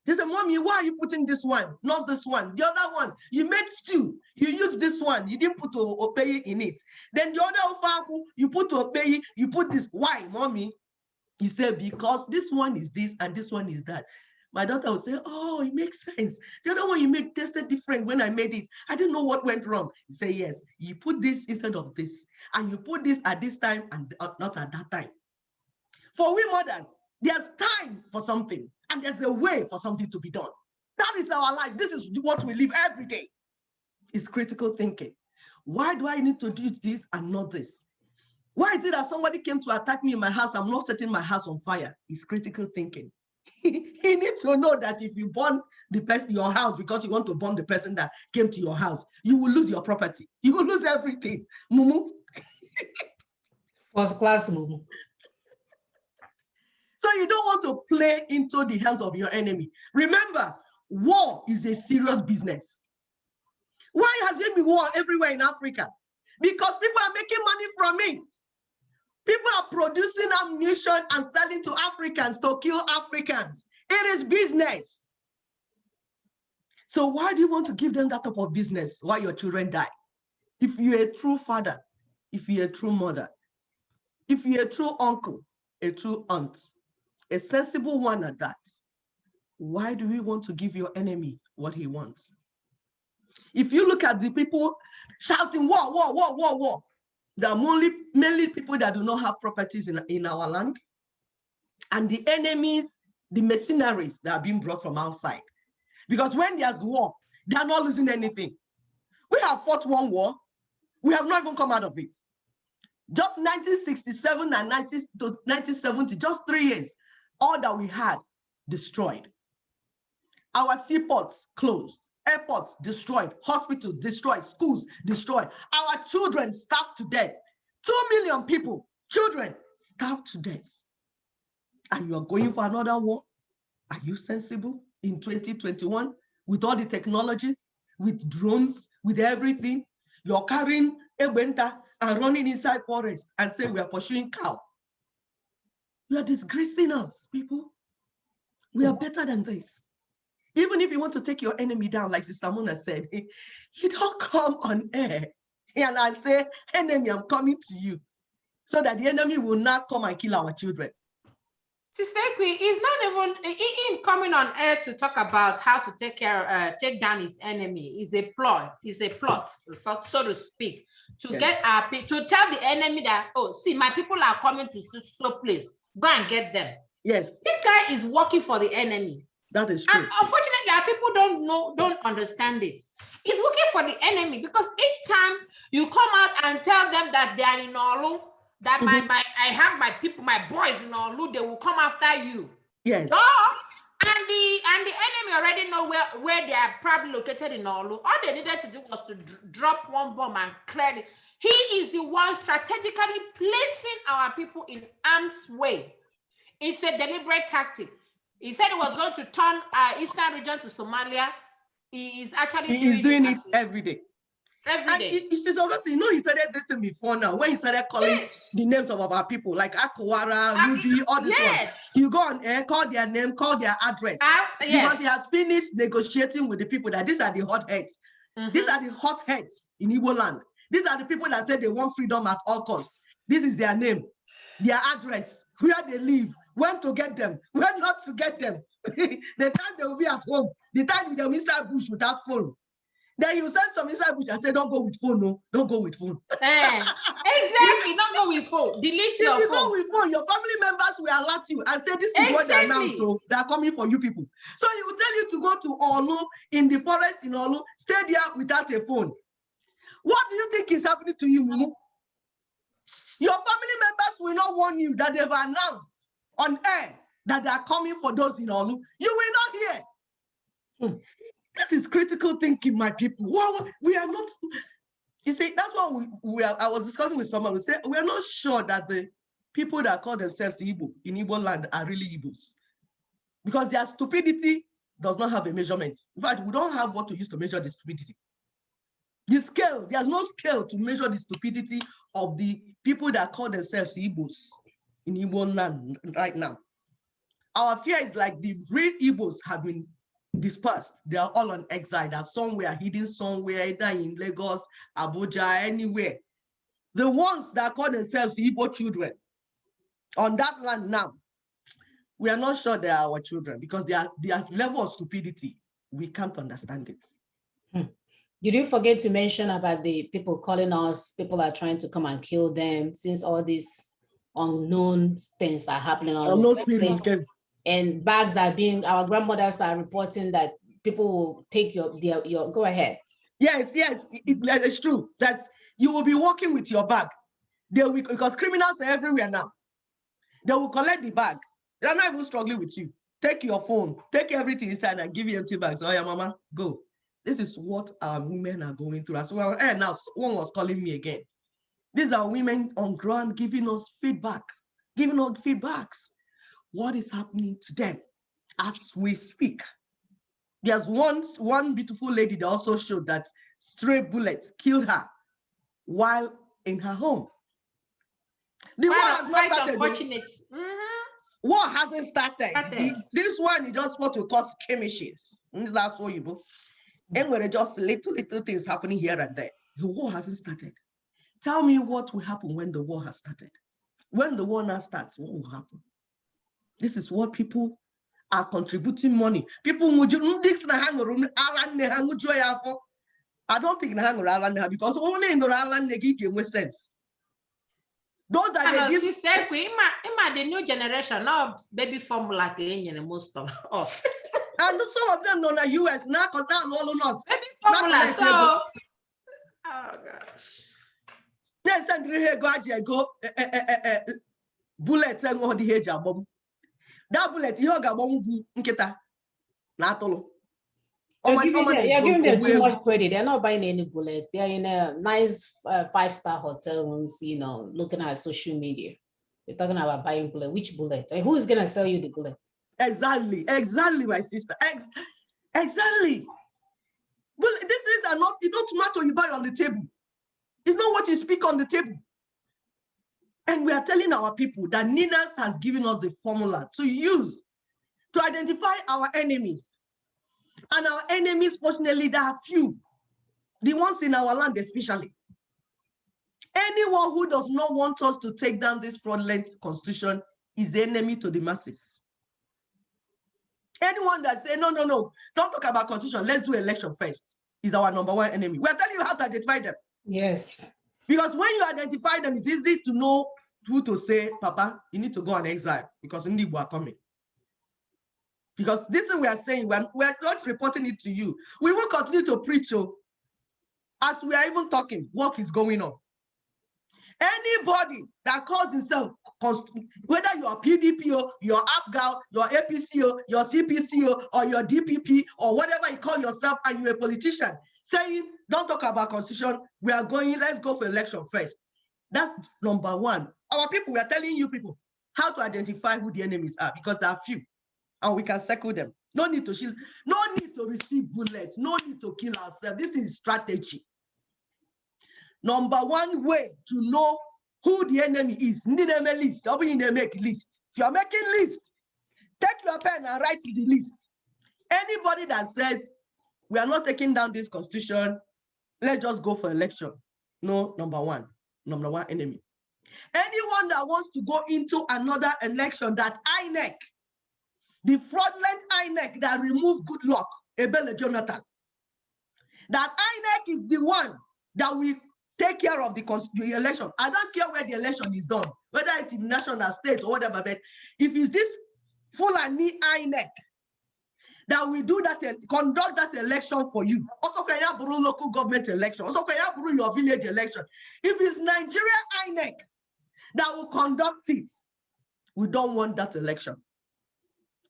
They say, Mommy, why are you putting this one, not this one? The other one, you made stew, you used this one, you didn't put opeye in it. Then the other ofaku, you put opeye, you put this. Why, Mommy? He said, because this one is this and this one is that. My daughter would say, oh, it makes sense. The other one you made tasted different when I made it. I didn't know what went wrong. You say, yes, you put this instead of this. And you put this at this time and not at that time. For we mothers, there's time for something and there's a way for something to be done. That is our life. This is what we live every day. It's critical thinking. Why do I need to do this and not this? Why is it that somebody came to attack me in my house, I'm not setting my house on fire? It's critical thinking. You need to know that if you burn the person, your house, because you want to burn the person that came to your house, you will lose your property. You will lose everything. Mumu. First class, Mumu. So you don't want to play into the hands of your enemy. Remember, war is a serious business. Why has there been war everywhere in Africa? Because people are making money from it. People are producing ammunition and selling to Africans to kill Africans. It is business. So why do you want to give them that type of business while your children die? If you're a true father, if you're a true mother, if you're a true uncle, a true aunt, a sensible one at that, why do we want to give your enemy what he wants? If you look at the people shouting war, war, war, war, war, there are mainly people that do not have properties in our land, and the enemies, the mercenaries that are being brought from outside. Because when there's war, they are not losing anything. We have fought one war, we have not even come out of it. Just 1967 and 1970, just 3 years, all that we had destroyed. Our seaports closed, airports destroyed, hospitals destroyed, schools destroyed. Our children starved to death. 2 million people, children, starved to death. And you are going for another war? Are you sensible in 2021 with all the technologies, with drones, with everything? You're carrying a benta and running inside forest and say we are pursuing cow. You are disgracing us, people. We are better than this. Even if you want to take your enemy down, like Sister Mona said, you don't come on air and I say, enemy, I'm coming to you, so that the enemy will not come and kill our children. Sister Ekwe, it's not even him coming on air to talk about how to take down his enemy. It's a plot. It's a plot, so to speak, to get our people, to tell the enemy that, oh, see, my people are coming to so place. Go and get them. Yes. This guy is working for the enemy. That is true. And unfortunately, our people don't understand it. He's working for the enemy because each time you come out and tell them that they are in Olu, that I have my people, my boys in Olu, they will come after you. Yes. And the enemy already know where they are probably located in Olu. All they needed to do was to drop one bomb and clear it. He is the one strategically placing our people in harm's way. It's a deliberate tactic. He said he was going to turn our eastern region to Somalia. He is actually doing it every day. Every day. It's obviously, he started this thing before now, when he started calling the names of our people, like Akwara, Ruby, all these ones. You go on air, call their name, call their address. Because he has finished negotiating with the people that these are the hot heads. These are the hot heads in Igbo land. These are the people that say they want freedom at all costs. This is their name, their address, where they live, when to get them, when not to get them, the time they will be at home, the time they will inside bush without phone. Then you send some inside bush and say, don't go with phone, no, don't go with phone. Exactly, don't go with phone. Delete your phone. If you go with phone, your family members will alert you and say, this is what they announced, so they are coming for you people. So he will tell you to go to Olu, in the forest in Olu, stay there without a phone. What do you think is happening to you, Mumu? Your family members will not warn you that they've announced on air that they are coming for those in Olu. You will not hear. This is critical thinking, my people. Well, we are not, you see, that's what I was discussing with someone. We said, we are not sure that the people that call themselves Igbo in Igbo land are really Igbos. Because their stupidity does not have a measurement. In fact, we don't have what to use to measure the stupidity. The scale, there's no scale to measure the stupidity of the people that call themselves Igbos in Igbo land right now. Our fear is like the real Igbos have been dispersed. They are all on exile. They're somewhere, hidden somewhere, either in Lagos, Abuja, anywhere. The ones that call themselves Igbo children on that land now, we are not sure they are our children because their level of stupidity, we can't understand it. You didn't forget to mention about the people calling us, people are trying to come and kill them, since all these unknown things are happening on unknown spirits. And bags are being, our grandmothers are reporting that people will take your go ahead. Yes, it's true that you will be walking with your bag. They will, because criminals are everywhere now. They will collect the bag. They're not even struggling with you. Take your phone, take everything inside and give you empty bags. Oh yeah, mama, go. This is what our women are going through as well. And now one was calling me again. These are women on ground giving us feedback, giving us feedbacks. What is happening to them as we speak? There's one beautiful lady that also showed that stray bullets killed her while in her home. The war has not started. Unfortunate. War hasn't started. This one is just what we call skirmishes. That's what you do. And when just little things happening here and there. The war hasn't started. Tell me what will happen when the war has started. When the war now starts, what will happen? This is what people are contributing money. People would I don't think because only in the island they give sense. Those that they give. Sister, the new generation now baby formula most of us. And some of them know the US now because now all of us. Baby formula, so oh gosh. They send go bullet and all the age bomb. That bullet you got bomb nkita na atolo. You're giving them too much credit. They're not buying any bullets. They're in a nice 5-star hotel rooms, you know, looking at social media. You're talking about buying bullet. Which bullet? And who is going to sell you the bullet? Exactly, my sister. Exactly. Well, this is not, it don't matter you buy on the table. It's not what you speak on the table. And we are telling our people that Ninas has given us the formula to use to identify our enemies. And our enemies, fortunately, there are few. The ones in our land especially. Anyone who does not want us to take down this fraudulent constitution is the enemy to the masses. Anyone that say, no, don't talk about constitution, let's do election first, is our number one enemy. We're telling you how to identify them. Yes. Because when you identify them, it's easy to know who to say, Papa, you need to go on exile because Ndibo are coming. Because this is what we are saying, we're not reporting it to you. We will continue to preach, as we are even talking, work is going on. Anybody that calls himself, whether you are PDP, your APGAL, your APC, your CPC, or your DPP, or whatever you call yourself, and you're a politician, saying, don't talk about constitution, we are going, let's go for election first. That's number one. Our people, we are telling you people how to identify who the enemies are, because there are few. And we can circle them. No need to shield, no need to receive bullets, no need to kill ourselves. This is strategy. Number one way to know who the enemy is, need a list, or you need to make list. If you're making list, take your pen and write the list. Anybody that says, we are not taking down this constitution, let's just go for election. No, number one enemy. Anyone that wants to go into another election, that INEC, the fraudulent INEC that removed good luck, Ebele Jonathan, that INEC is the one that will take care of the election. I don't care where the election is done, whether it's in national, state, or whatever, but if it's this Fulani INEC that will do that, conduct that election for you. Also, can you bring local government election? Also, can you bring your village election? If it's Nigeria INEC that will conduct it, we don't want that election.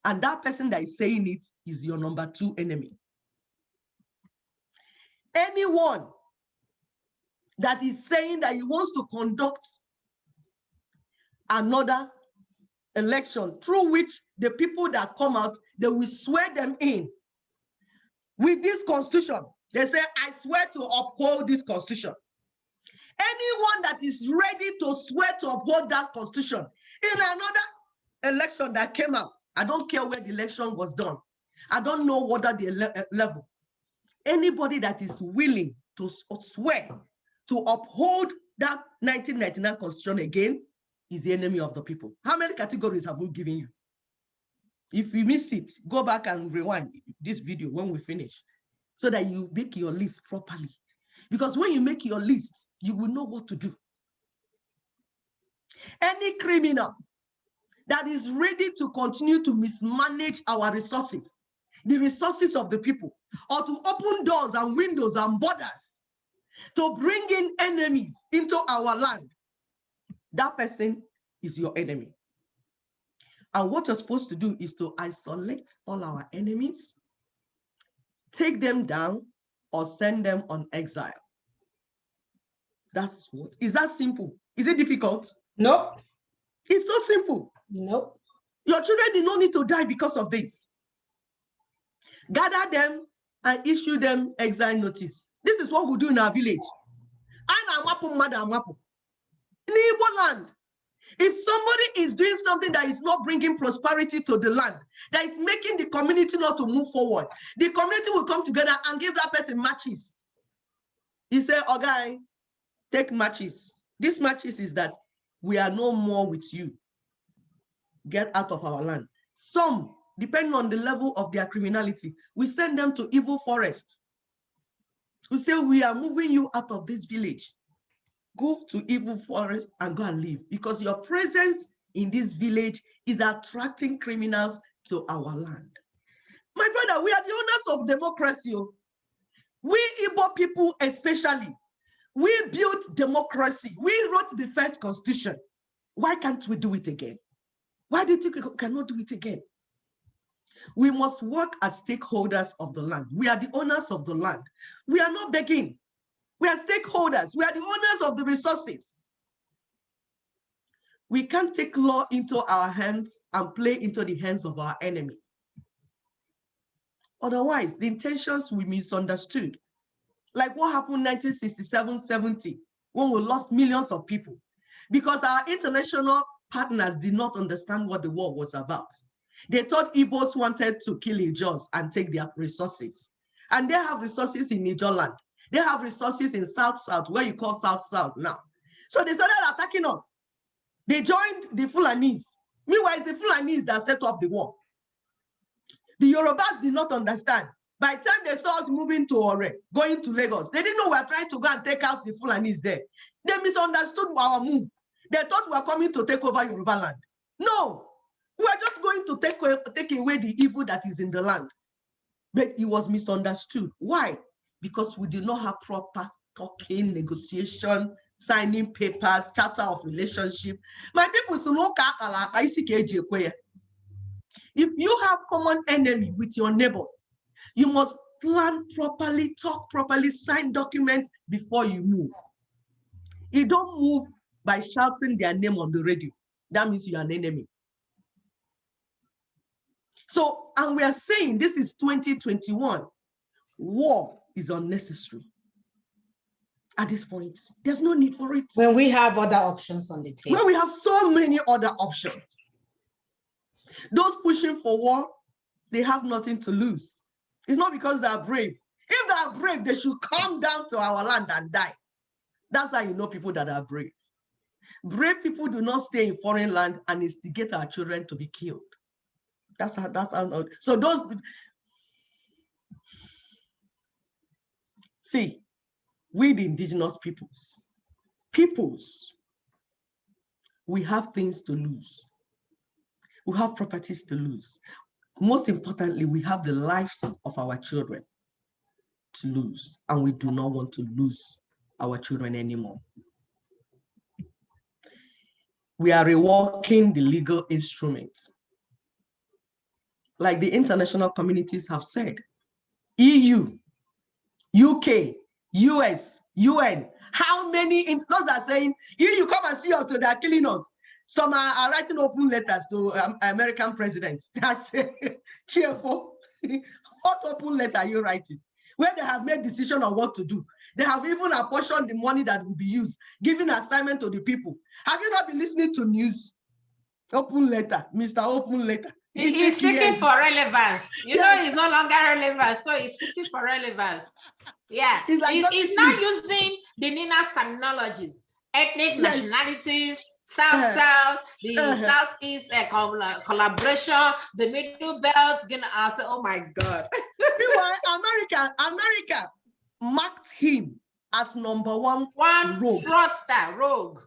And that person that is saying it is your number two enemy. Anyone that is saying that he wants to conduct another election through which the people that come out, they will swear them in with this constitution. They say, I swear to uphold this constitution. Anyone that is ready to swear to uphold that constitution in another election that came out, I don't care where the election was done. I don't know what are the level. Anybody that is willing to swear to uphold that 1999 constitution again is the enemy of the people. How many categories have we given you? If you miss it, go back and rewind this video when we finish so that you make your list properly. Because when you make your list, you will know what to do. Any criminal that is ready to continue to mismanage our resources, the resources of the people, or to open doors and windows and borders to bring in enemies into our land, that person is your enemy. And what you're supposed to do is to isolate all our enemies, take them down, or send them on exile. That's what. Is that simple? Is it difficult? Nope. It's so simple. Nope. Your children did not need to die because of this. Gather them and issue them exile notice. This is what we do in our village. In Igbo land, if somebody is doing something that is not bringing prosperity to the land, that is making the community not to move forward, the community will come together and give that person matches. He said, okay, take matches. This matches is that we are no more with you. Get out of our land. Some, depending on the level of their criminality, we send them to evil forest. We say, we are moving you out of this village. Go to evil forest and go and live, because your presence in this village is attracting criminals to our land. My brother, we are the owners of democracy. We Igbo people especially, we built democracy. We wrote the first constitution. Why can't we do it again? Why do you think we cannot do it again? We must work as stakeholders of the land. We are the owners of the land. We are not begging. We are stakeholders. We are the owners of the resources. We can't take law into our hands and play into the hands of our enemy. Otherwise, the intentions we misunderstood. Like what happened in 1967-70, when we lost millions of people, because our international partners did not understand what the war was about. They thought Igbos wanted to kill Ijaws and take their resources. And they have resources in Ijaw land. They have resources in South-South, where you call South-South now. So they started attacking us. They joined the Fulanese. Meanwhile, it's the Fulanese that set up the war. The Yorubas did not understand. By the time they saw us moving to Ore, going to Lagos, they didn't know we were trying to go and take out the Fulanese there. They misunderstood our move. They thought we were coming to take over Yoruba land. No, we are just going to take away the evil that is in the land. But it was misunderstood. Why? Because we did not have proper talking, negotiation, signing papers, charter of relationship. My people, if you have common enemy with your neighbors, you must plan properly, talk properly, sign documents before you move. You don't move by shouting their name on the radio. That means you are an enemy. So, and we are saying this is 2021. War is unnecessary. At this point, there's no need for it. When we have other options on the table. When we have so many other options. Those pushing for war, they have nothing to lose. It's not because they are brave. If they are brave, they should come down to our land and die. That's how you know people that are brave. Brave people do not stay in foreign land and instigate our children to be killed. That's how. So those. See, we the indigenous peoples, we have things to lose. We have properties to lose. Most importantly, we have the lives of our children to lose, and we do not want to lose our children anymore. We are reworking the legal instruments. Like the international communities have said, EU, UK, US, UN, how many, those are saying, you come and see us, so they're killing us. Some are writing open letters to American presidents. That's cheerful. What open letter are you writing? Where they have made decision on what to do. They have even apportioned the money that will be used, giving assignment to the people. Have you not been listening to news? Open letter, Mr. Open Letter. He's seeking for relevance. You know, he's no longer relevant, so he's seeking for relevance. Yeah, he's not using the NINA's terminologies, ethnic nationalities, South, the Southeast collaboration, the Middle Belt. I say, oh my God. America marked him as #1 fraudster, rogue.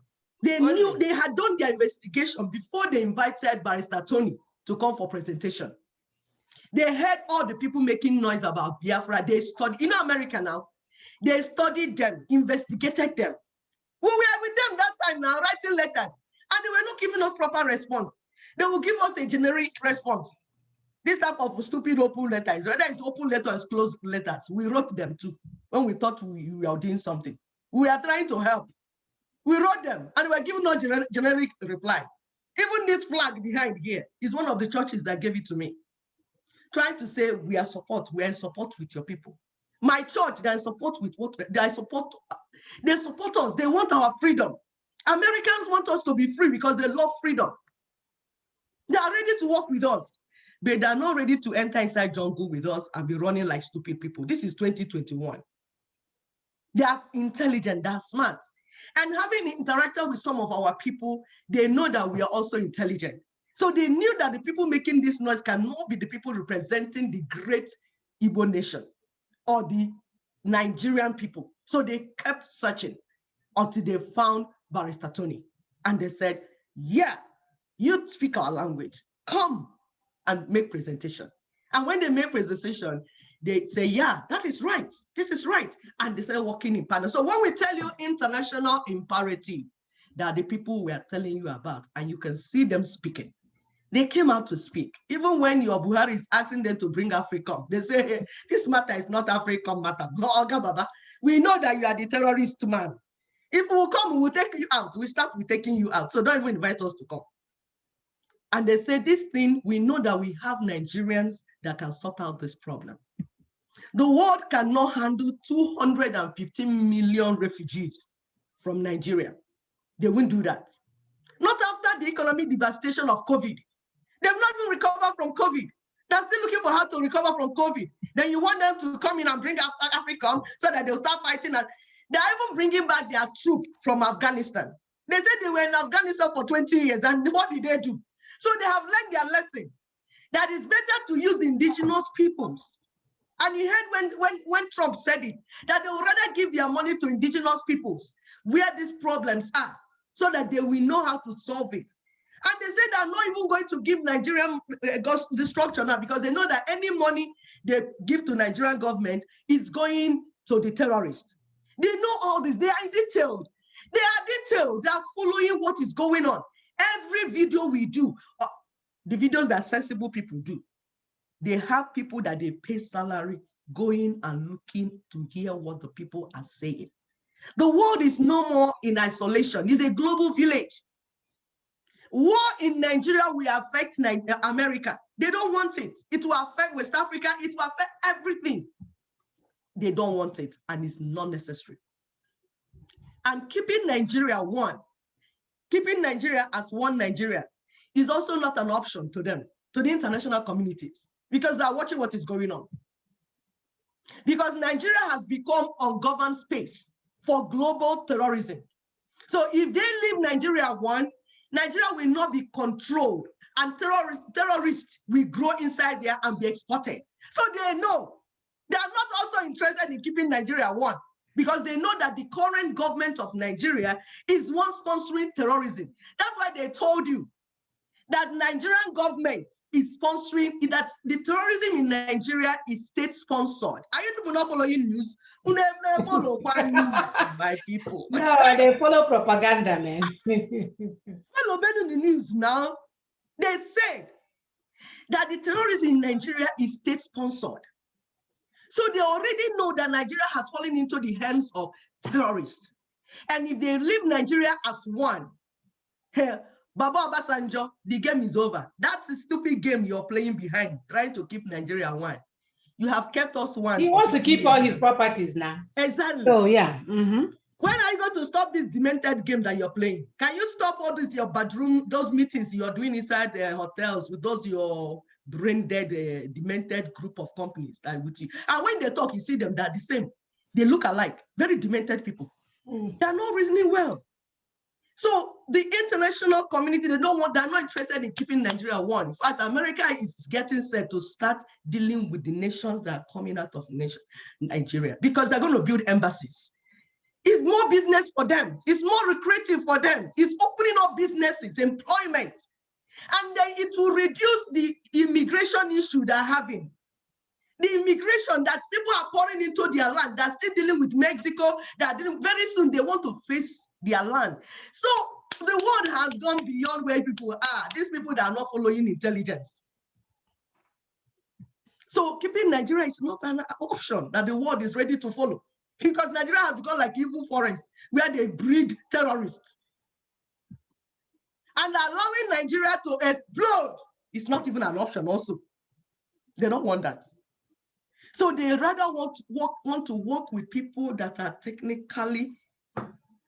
They knew they had done their investigation before they invited Barrister Tony to come for presentation. They heard all the people making noise about Biafra. They studied, in America now, they studied them, investigated them. We were with them that time now, writing letters, and they were not giving us proper response. They will give us a generic response. This type of stupid open letters, whether it's open letters, closed letters, we wrote them too when we thought we were doing something. We are trying to help. We wrote them and we were giving us generic reply. Even this flag behind here is one of the churches that gave it to me, trying to say we are in support with your people. My church, they're in support with what they support. They support us. They want our freedom. Americans want us to be free because they love freedom. They are ready to work with us, but they're not ready to enter inside jungle with us and be running like stupid people. This is 2021. They are intelligent, they are smart. And having interacted with some of our people, they know that we are also intelligent. So they knew that the people making this noise cannot be the people representing the great Igbo nation or the Nigerian people. So they kept searching until they found Barrister Tony. And they said, yeah, you speak our language. Come and make presentation. And when they make presentation, they say, yeah, that is right. This is right. And they started working in panel. So when we tell you international imperative, that are the people we are telling you about, and you can see them speaking. They came out to speak. Even when your Buhari is asking them to bring Africa, they say, hey, this matter is not African matter. We know that you are the terrorist man. If we will come, we will take you out. We start with taking you out. So don't even invite us to come. And they say this thing, we know that we have Nigerians that can sort out this problem. The world cannot handle 215 million refugees from Nigeria. They won't do that. Not after the economic devastation of COVID. They've not even recovered from COVID. They're still looking for how to recover from COVID. Then you want them to come in and bring Africa so that they'll start fighting. And they're even bringing back their troops from Afghanistan. They said they were in Afghanistan for 20 years. And what did they do? So they have learned their lesson. That it's better to use indigenous peoples. And you heard when Trump said it, that they would rather give their money to indigenous peoples where these problems are, so that they will know how to solve it. And they say they're not even going to give Nigerian the structure now, because they know that any money they give to Nigerian government is going to the terrorists. They know all this. They are detailed. They are detailed. They are following what is going on. Every video we do, the videos that sensible people do, they have people that they pay salary going and looking to hear what the people are saying. The world is no more in isolation. It's a global village. War in Nigeria will affect America. They don't want it. It will affect West Africa. It will affect everything. They don't want it, and it's not necessary. And keeping Nigeria one, keeping Nigeria as one Nigeria is also not an option to them, to the international communities, because they are watching what is going on. Because Nigeria has become ungoverned space for global terrorism. So if they leave Nigeria one, Nigeria will not be controlled, and terrorists will grow inside there and be exported. So they know. They are not also interested in keeping Nigeria one, because they know that the current government of Nigeria is one sponsoring terrorism. That's why they told you that Nigerian government is sponsoring, that the terrorism in Nigeria is state-sponsored. Are you people not following news? You never follow my people. No, they follow propaganda, man. Follow the news now. They said that the terrorism in Nigeria is state-sponsored. So they already know that Nigeria has fallen into the hands of terrorists. And if they leave Nigeria as one, Baba Obasanjo, the game is over. That's a stupid game you're playing behind, trying to keep Nigeria one. You have kept us one. He wants to keep all his properties now. Exactly. Oh, yeah. Mm-hmm. When are you going to stop this demented game that you're playing? Can you stop all this, your bedroom, those meetings you're doing inside the hotels with those your brain dead, demented group of companies that with you? And when they talk, you see them, they're the same. They look alike, very demented people. They're not reasoning well. So the international community, they're not interested in keeping Nigeria one. In fact, America is getting set to start dealing with the nations that are coming out of Nigeria, because they're going to build embassies. It's more business for them. It's more lucrative for them. It's opening up businesses, employment. And then it will reduce the immigration issue they're having. The immigration that people are pouring into their land, they're still dealing with Mexico, they're dealing, very soon they want to face their land. So the world has gone beyond where people are. These people that are not following intelligence. So keeping Nigeria is not an option that the world is ready to follow, because Nigeria has become like evil forest where they breed terrorists. And allowing Nigeria to explode is not even an option also. They don't want that. So they rather want to work with people that are technically,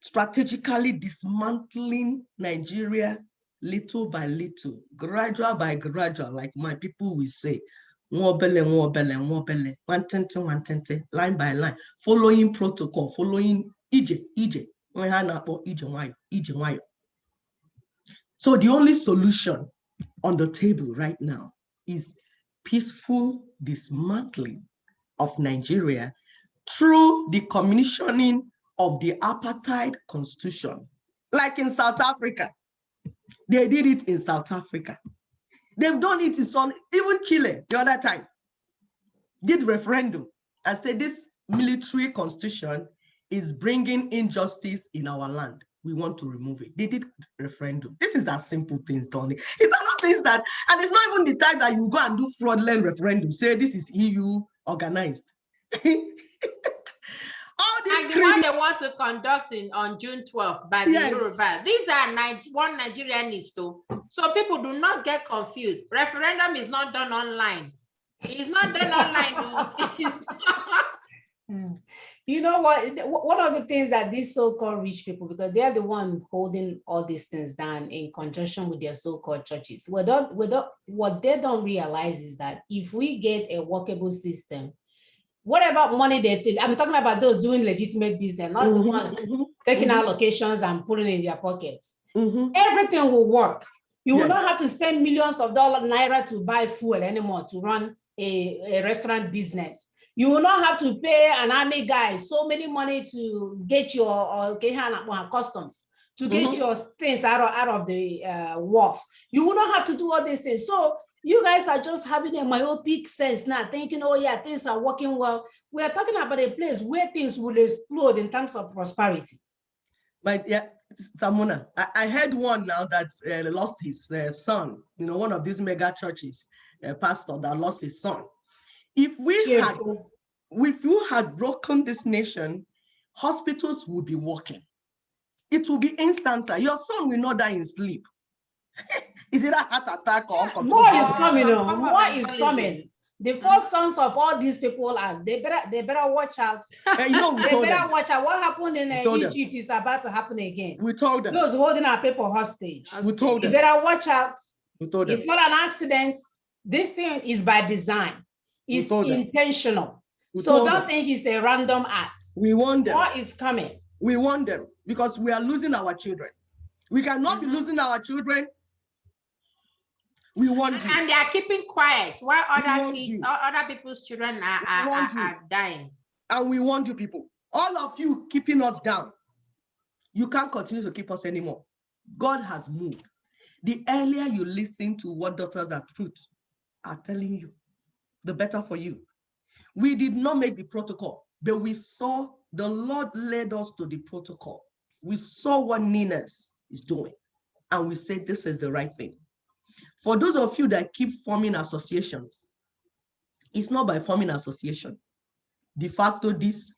strategically dismantling Nigeria little by little, gradual by gradual, like my people will say, one tente, line by line, following protocol, following EJ. So the only solution on the table right now is peaceful dismantling of Nigeria through the commissioning of the apartheid constitution. Like in South Africa, they did it in South Africa. They've done it in some, even Chile the other time, did referendum and said this military constitution is bringing injustice in our land. We want to remove it. They did referendum. This is as simple things, Tony. It's not things that, and it's not even the time that you go and do fraudulent referendum, say this is EU organized. And the one they want to conduct on June 12th by the Yoruba. These are one Nigerianist too. So people do not get confused. Referendum is not done online. It's not done online. You know what? One of the things that these so-called rich people, because they are the one holding all these things down in conjunction with their so-called churches, what they don't realize is that if we get a workable system, whatever money they take, I'm talking about those doing legitimate business, not the ones taking allocations and putting in their pockets. Everything will work. You will not have to spend millions of naira to buy fuel anymore to run a restaurant business. You will not have to pay an army guy so many money to get your customs, to get your things out of the wharf. You will not have to do all these things. So you guys are just having a myopic sense now, thinking, oh yeah, things are working well. We are talking about a place where things will explode in terms of prosperity. But yeah, Samona, I heard one now that lost his son, one of these mega churches, pastor that lost his son. If you had broken this nation, hospitals would be working. It will be instant. Your son will not die in sleep. Is it a heart attack or more is coming? More is coming. The first sons of all these people are they better watch out. They better watch out. What happened in Egypt is about to happen again. We told them. Those holding our people hostage. We told them. You better watch out. We told them. It's not an accident. This thing is by design. It's intentional. So don't think it's a random act. We want them. More is coming. We want them because we are losing our children. We cannot be losing our children. We want you. And they are keeping quiet while other people's children are dying. And we want you people. All of you keeping us down. You can't continue to keep us anymore. God has moved. The earlier you listen to what doctors of truth are telling you, the better for you. We did not make the protocol, but we saw the Lord led us to the protocol. We saw what Nina's is doing, and we said this is the right thing. For those of you that keep forming associations, it's not by forming association. De facto this,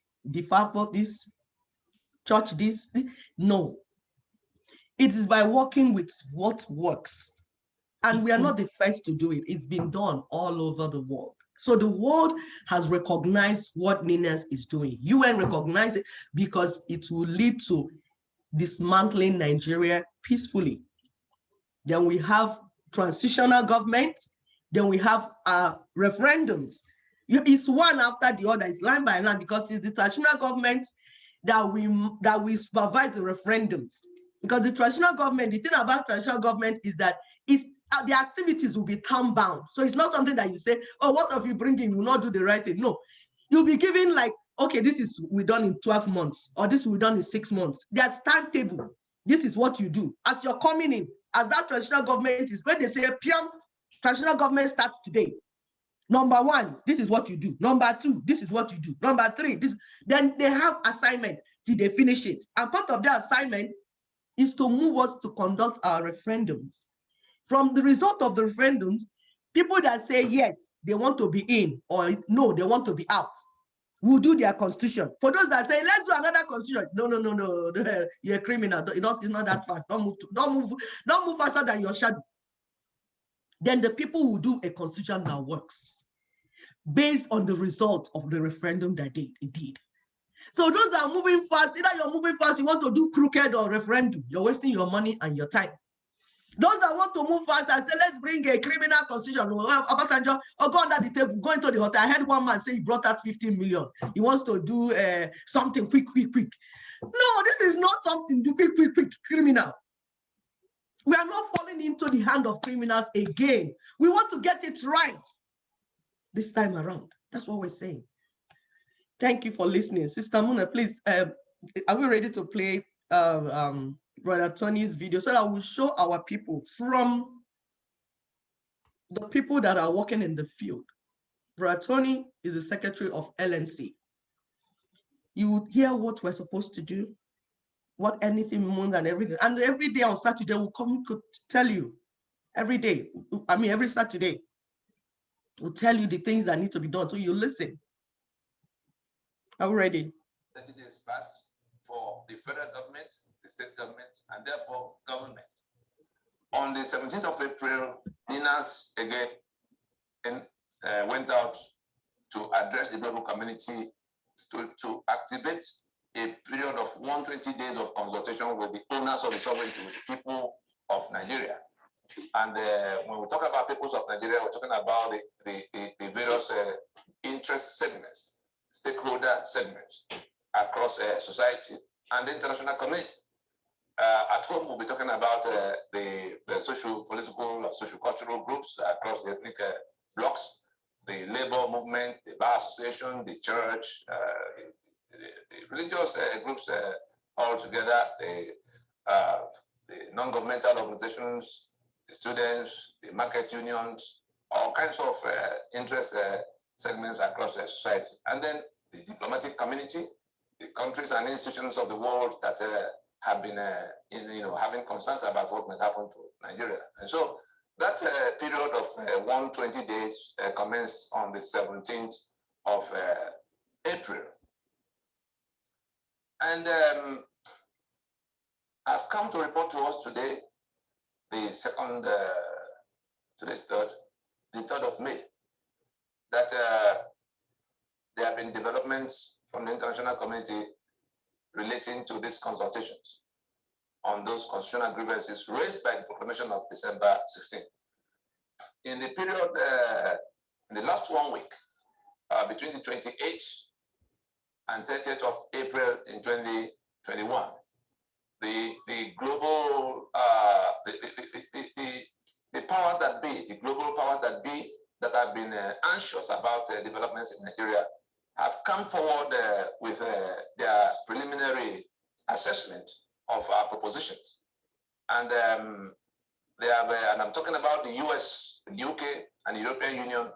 church this, no. It is by working with what works. And we are not the first to do it. It's been done all over the world. So the world has recognized what Nina's is doing. UN recognized it because it will lead to dismantling Nigeria peacefully. Then we have transitional government. Then we have referendums. It's one after the other. It's line by line because it's the transitional government that we supervise the referendums. Because the transitional government, the thing about transitional government is that the activities will be time bound. So it's not something that you say, oh, what if you bring in, you will not do the right thing. No, you'll be given like, okay, this is we done in 12 months, or this we done in 6 months. There's timetable. This is what you do. As you're coming in, as that transitional government is, when they say, Piam, transitional government starts today. Number 1, this is what you do. Number 2, this is what you do. Number 3, this. Then they have assignment till they finish it. And part of their assignment is to move us to conduct our referendums. From the result of the referendums, people that say yes, they want to be in, or no, they want to be out, will do their constitution. For those that say, let's do another constitution. No, you're a criminal. It's not that fast. Don't move faster than your shadow. Then the people will do a constitution that works based on the result of the referendum that they did. So those that are moving fast, either you're moving fast, you want to do crooked or referendum, you're wasting your money and your time. Those that want to move fast and say, let's bring a criminal constitution, or go under the table, go into the hotel. I heard one man say he brought out 15 million. He wants to do something quick. No, this is not something, do quick, criminal. We are not falling into the hand of criminals again. We want to get it right this time around. That's what we're saying. Thank you for listening. Sister Muna, please, are we ready to play Brother Tony's video so that we'll show our people from the people that are working in the field. Brother Tony is the secretary of LNC. You would hear what we're supposed to do, what anything means and everything. And every day on Saturday, we'll come to tell you. Every day, I mean, every Saturday, we'll tell you the things that need to be done. So you listen. Are we ready? 30 days passed for the federal government, the state government, and therefore government. On the 17th of April, NINAS again went out to address the global community to activate a period of 120 days of consultation with the owners of the sovereignty, with the people of Nigeria. And when we talk about peoples of Nigeria, we're talking about the various interest segments, stakeholder segments across society and the international community. At home, we'll be talking about the social, political, social cultural groups across the ethnic blocks, the labor movement, the bar association, the church, the religious groups all together, the non-governmental organizations, the students, the market unions, all kinds of interest segments across society. And then the diplomatic community, the countries and institutions of the world that have been having concerns about what might happen to Nigeria. And so that period of 120 days commenced on the 17th of April. And I've come to report to us today, the second, today's third, the 3rd of May, that there have been developments from the international community relating to these consultations on those constitutional grievances raised by the proclamation of December 16. In the period, in the last 1 week, between the 28th and 30th of April in 2021, the global, the powers that be, the global powers that be that have been anxious about developments in Nigeria have come forward with their preliminary assessment of our propositions. And they have, and I'm talking about the US, the UK, and the European Union,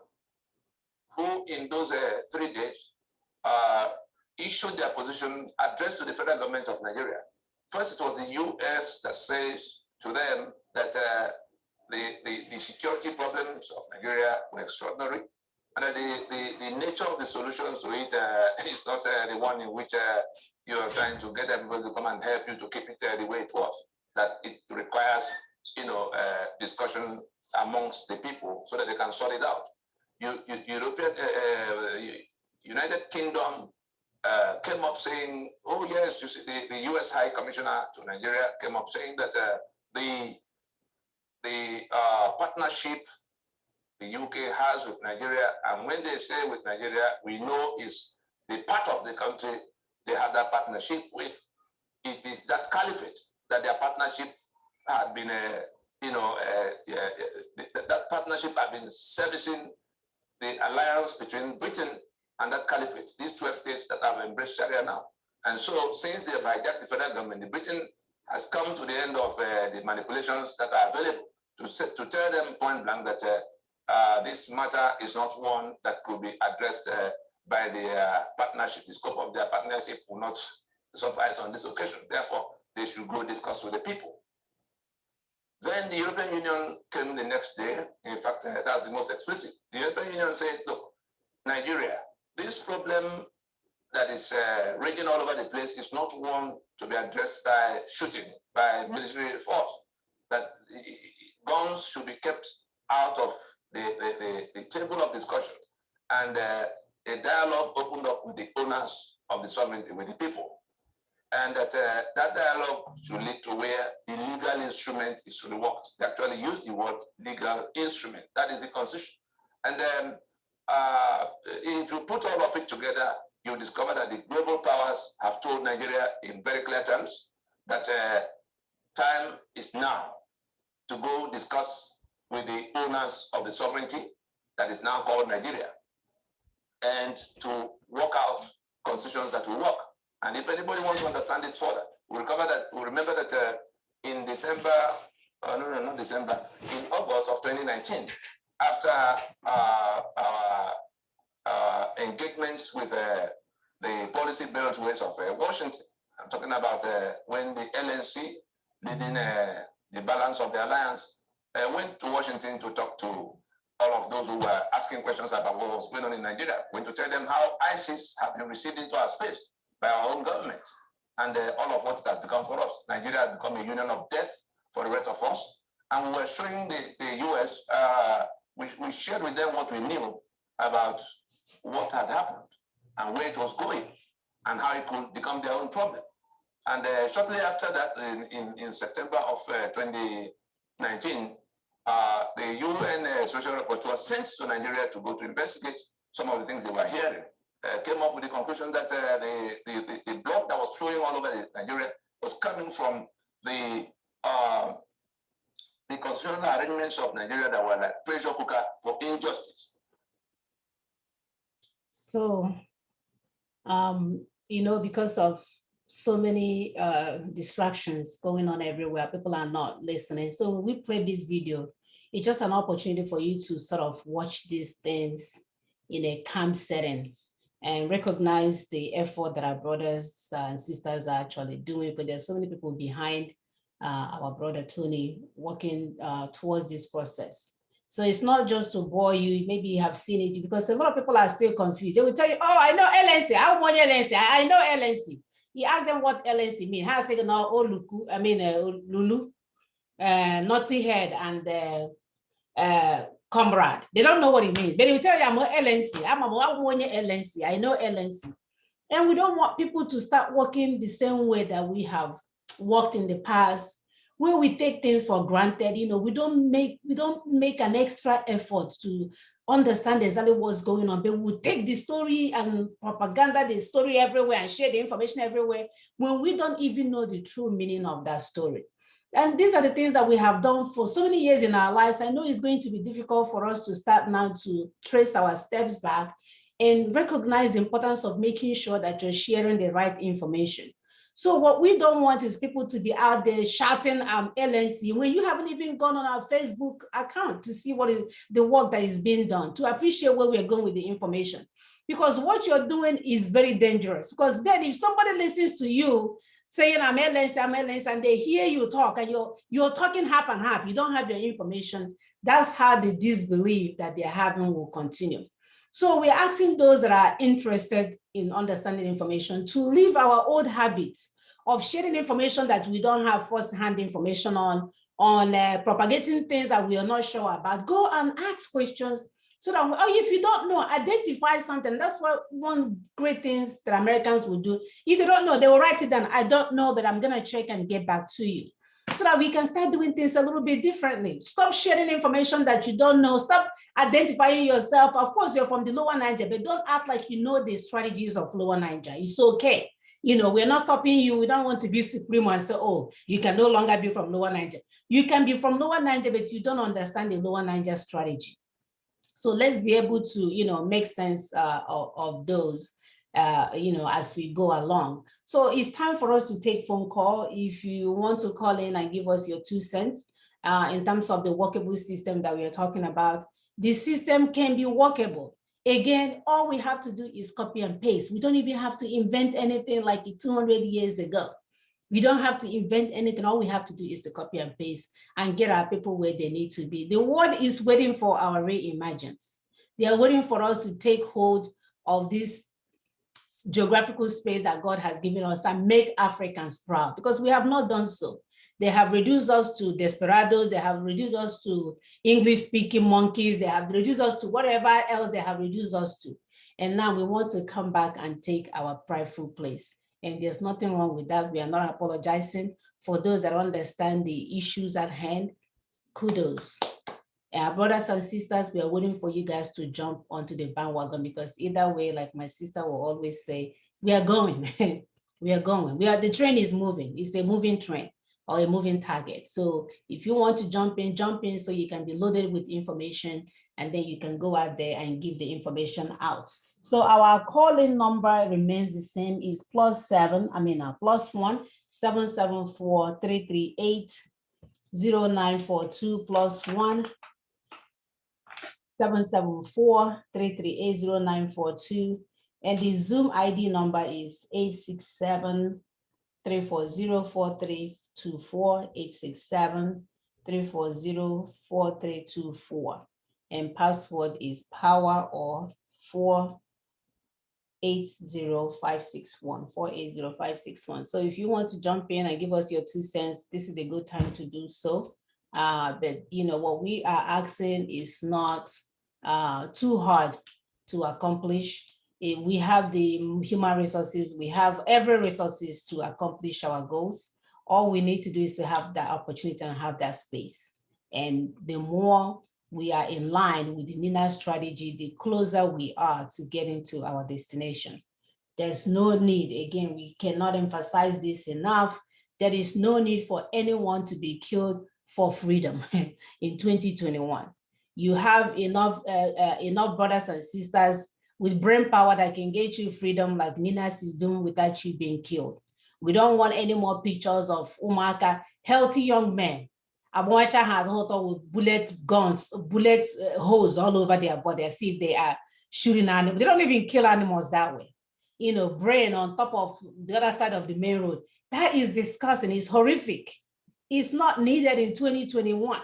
who in those 3 days issued their position addressed to the federal government of Nigeria. First, it was the US that says to them that the security problems of Nigeria were extraordinary, and that the nature of the solutions to it is not the one in which you are trying to get everybody to come and help you to keep it the way it was. That it requires, discussion amongst the people so that they can sort it out. United Kingdom came up saying, oh yes, you see, the US High Commissioner to Nigeria came up saying that the partnership the UK has with Nigeria, and when they say with Nigeria, we know is the part of the country they have that partnership with. It is that caliphate that their partnership had been, that partnership had been servicing the alliance between Britain and that caliphate, these 12 states that have embraced Sharia now. And so since they have hijacked the federal government, Britain has come to the end of the manipulations that are available to tell them point blank that this matter is not one that could be addressed by the partnership. The scope of their partnership will not suffice on this occasion. Therefore, they should go discuss with the people. Then the European Union came the next day. In fact, that's the most explicit. The European Union said, look, Nigeria, this problem that is raging all over the place is not one to be addressed by shooting, by military force. That guns should be kept out of the table of discussion. And a dialogue opened up with the owners of the sovereignty, with the people. And that that dialogue should lead to where the legal instrument is reworked. They actually use the word legal instrument. That is the constitution. And then if you put all of it together, you discover that the global powers have told Nigeria in very clear terms that time is now to go discuss with the owners of the sovereignty that is now called Nigeria, and to work out constitutions that will work. And if anybody wants to understand it further, we'll cover that. We'll remember that in December, not December, in August of 2019, after our engagements with the policy beltways of Washington, I'm talking about when the LNC, leading the balance of the alliance, went to Washington to talk to all of those who were asking questions about what was going on in Nigeria, went to tell them how ISIS have been received into our space by our own government, and all of what it has become for us. Nigeria has become a union of death for the rest of us. And we were showing the US, we shared with them what we knew about what had happened and where it was going and how it could become their own problem. And shortly after that, in September of 2019, the UN Special Rapporteur was sent to Nigeria to go to investigate some of the things they were hearing. Came up with the conclusion that the blood that was flowing all over Nigeria was coming from the constitutional arrangements of Nigeria that were like pressure cooker for injustice. So, because of so many distractions going on everywhere, people are not listening. So when we play this video, it's just an opportunity for you to sort of watch these things in a calm setting and recognize the effort that our brothers and sisters are actually doing, because there's so many people behind our brother Tony working towards this process. So it's not just to bore you, maybe you have seen it, because a lot of people are still confused. They will tell you, oh, I know LNC, I want LNC, I know LNC. You ask them what LNC means. Has taken now Lulu, Naughty Head, and Comrade. They don't know what it means, but they will tell you, I'm a LNC, I want LNC, I know LNC. And we don't want people to start working the same way that we have worked in the past, where we take things for granted. We don't make an extra effort to understand exactly what's going on, but we'll take the story and propaganda the story everywhere and share the information everywhere when we don't even know the true meaning of that story. And these are the things that we have done for so many years in our lives. I know it's going to be difficult for us to start now to trace our steps back and recognize the importance of making sure that you're sharing the right information. So what we don't want is people to be out there shouting LNC when you haven't even gone on our Facebook account to see what is the work that is being done, to appreciate where we're going with the information. Because what you're doing is very dangerous. Because then if somebody listens to you saying I'm LNC, and they hear you talk and you're talking half and half, you don't have your information, that's how the disbelief that they're having will continue. So we're asking those that are interested in understanding information to leave our old habits of sharing information that we don't have first-hand information on propagating things that we are not sure about. Go and ask questions so that, if you don't know, identify something. That's what one great things that Americans will do. If they don't know, they will write it down. I don't know, but I'm going to check and get back to you, so that we can start doing things a little bit differently. Stop sharing information that you don't know. Stop identifying yourself. Of course, you're from the Lower Niger, but don't act like you know the strategies of Lower Niger. It's okay. We're not stopping you. We don't want to be supreme and say, oh, you can no longer be from Lower Niger. You can be from Lower Niger, but you don't understand the Lower Niger strategy. So let's be able to, make sense of those, as we go along. So it's time for us to take phone call. If you want to call in and give us your 2 cents in terms of the workable system that we are talking about, the system can be workable. Again, all we have to do is copy and paste. We don't even have to invent anything like 200 years ago. We don't have to invent anything. All we have to do is to copy and paste and get our people where they need to be. The world is waiting for our reimagines. They are waiting for us to take hold of this geographical space that God has given us and make Africans proud, because we have not done so. They have reduced us to desperados. They have reduced us to English-speaking monkeys. They have reduced us to whatever else they have reduced us to. And now we want to come back and take our prideful place. And there's nothing wrong with that. We are not apologizing. For those that understand the issues at hand, kudos. Our brothers and sisters, we are waiting for you guys to jump onto the bandwagon, because either way, like my sister will always say, we are going. We are going. The train is moving. It's a moving train or a moving target. So if you want to jump in so you can be loaded with information, and then you can go out there and give the information out. So our call-in number remains the same, is +1 774 338 0942 +1 774 338 0942. And the Zoom ID number is 867 340 4324 867 340 4324. And password is power or 480561 480561. So if you want to jump in and give us your 2 cents, this is a good time to do so. But you know what we are asking is not too hard to accomplish. We have the human resources, we have every resources to accomplish our goals. All we need to do is to have that opportunity and have that space. And the more we are in line with the NINA strategy, the closer we are to getting to our destination. There's no need, again, we cannot emphasize this enough. There is no need for anyone to be killed for freedom in 2021. You have enough brothers and sisters with brain power that can get you freedom like Ninas is doing without you being killed. We don't want any more pictures of Umaka, healthy young men. Abuacha had with bullet guns, bullet holes all over their body as if they are shooting animals. They don't even kill animals that way. You know, brain on top of the other side of the main road. That is disgusting, it's horrific. It's not needed in 2021.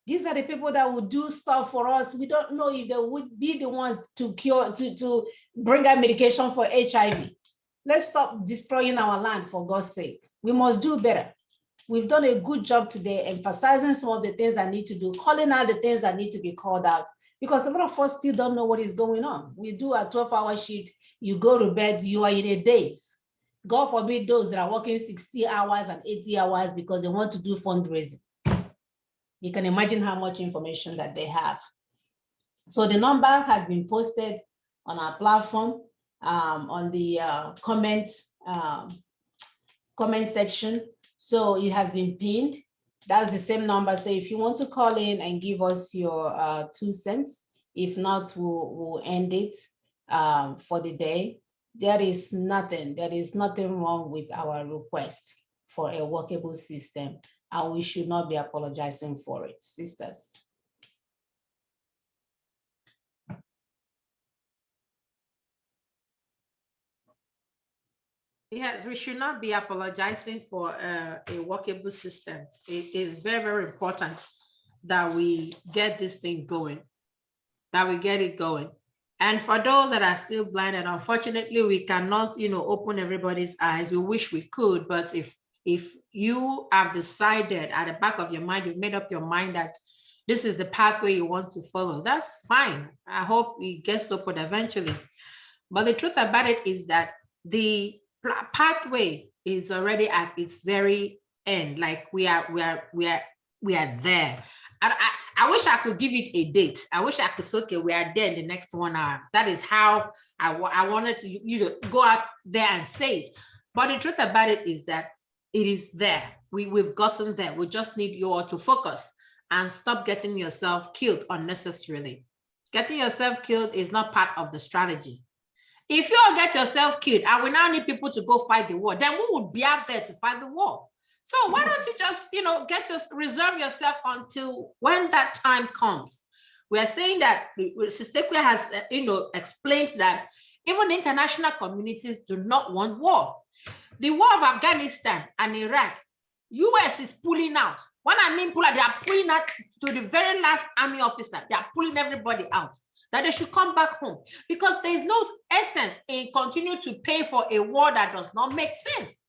These are the people that would do stuff for us. We don't know if they would be the one to cure, to bring out medication for HIV. Let's stop destroying our land, for God's sake. We must do better. We've done a good job today, emphasizing some of the things that need to do, calling out the things that need to be called out, because a lot of us still don't know what is going on. We do a 12-hour shift, you go to bed, you are in a daze. God forbid those that are working 60 hours and 80 hours because they want to do fundraising. You can imagine how much information that they have. So the number has been posted on our platform, on the comment section. So it has been pinned. That's the same number. So if you want to call in and give us your 2 cents, if not, we'll end it for the day. There is nothing wrong with our request for a workable system, and we should not be apologizing for it, sisters. Yes, we should not be apologizing for a workable system. It is very, very important that we get this thing going, that we get it going. And for those that are still blind, and unfortunately we cannot, open everybody's eyes. We wish we could, but if you have decided at the back of your mind, you've made up your mind that this is the pathway you want to follow, that's fine. I hope it gets open eventually. But the truth about it is that the pathway is already at its very end. Like we are there. I wish I could give it a date. I wish I could say, okay, we are there in the next 1 hour. That is how I wanted to go out there and say it. But the truth about it is that it is there. We've gotten there. We just need you all to focus and stop getting yourself killed unnecessarily. Getting yourself killed is not part of the strategy. If you all get yourself killed and we now need people to go fight the war, then we would be out there to fight the war. So why don't you just, reserve yourself until when that time comes? We are saying that Sister Ekwe has, explained that even international communities do not want war. The war of Afghanistan and Iraq, US is pulling out. When I mean pull out, they are pulling out to the very last army officer. They are pulling everybody out, that they should come back home, because there is no essence in continuing to pay for a war that does not make sense.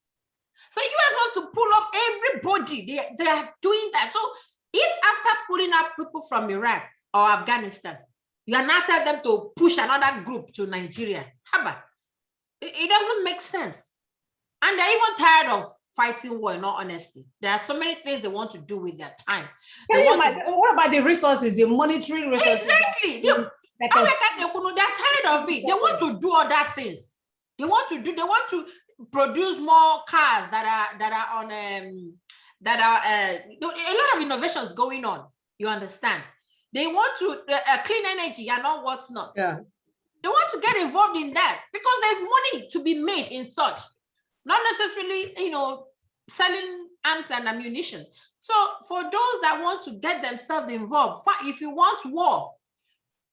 So US wants to pull up everybody. They are doing that. So if after pulling out people from Iraq or Afghanistan, you are now telling them to push another group to Nigeria, it doesn't make sense. And they're even tired of fighting war, in all honesty. There are so many things they want to do with their time. What about the resources, the monetary resources? Exactly. They're tired of it. They want to do other things. They want to produce more cars that are on a lot of innovations going on. You understand? They want to clean energy and all what's not. Yeah. They want to get involved in that because there's money to be made in such, not necessarily, selling arms and ammunition. So for those that want to get themselves involved, if you want war,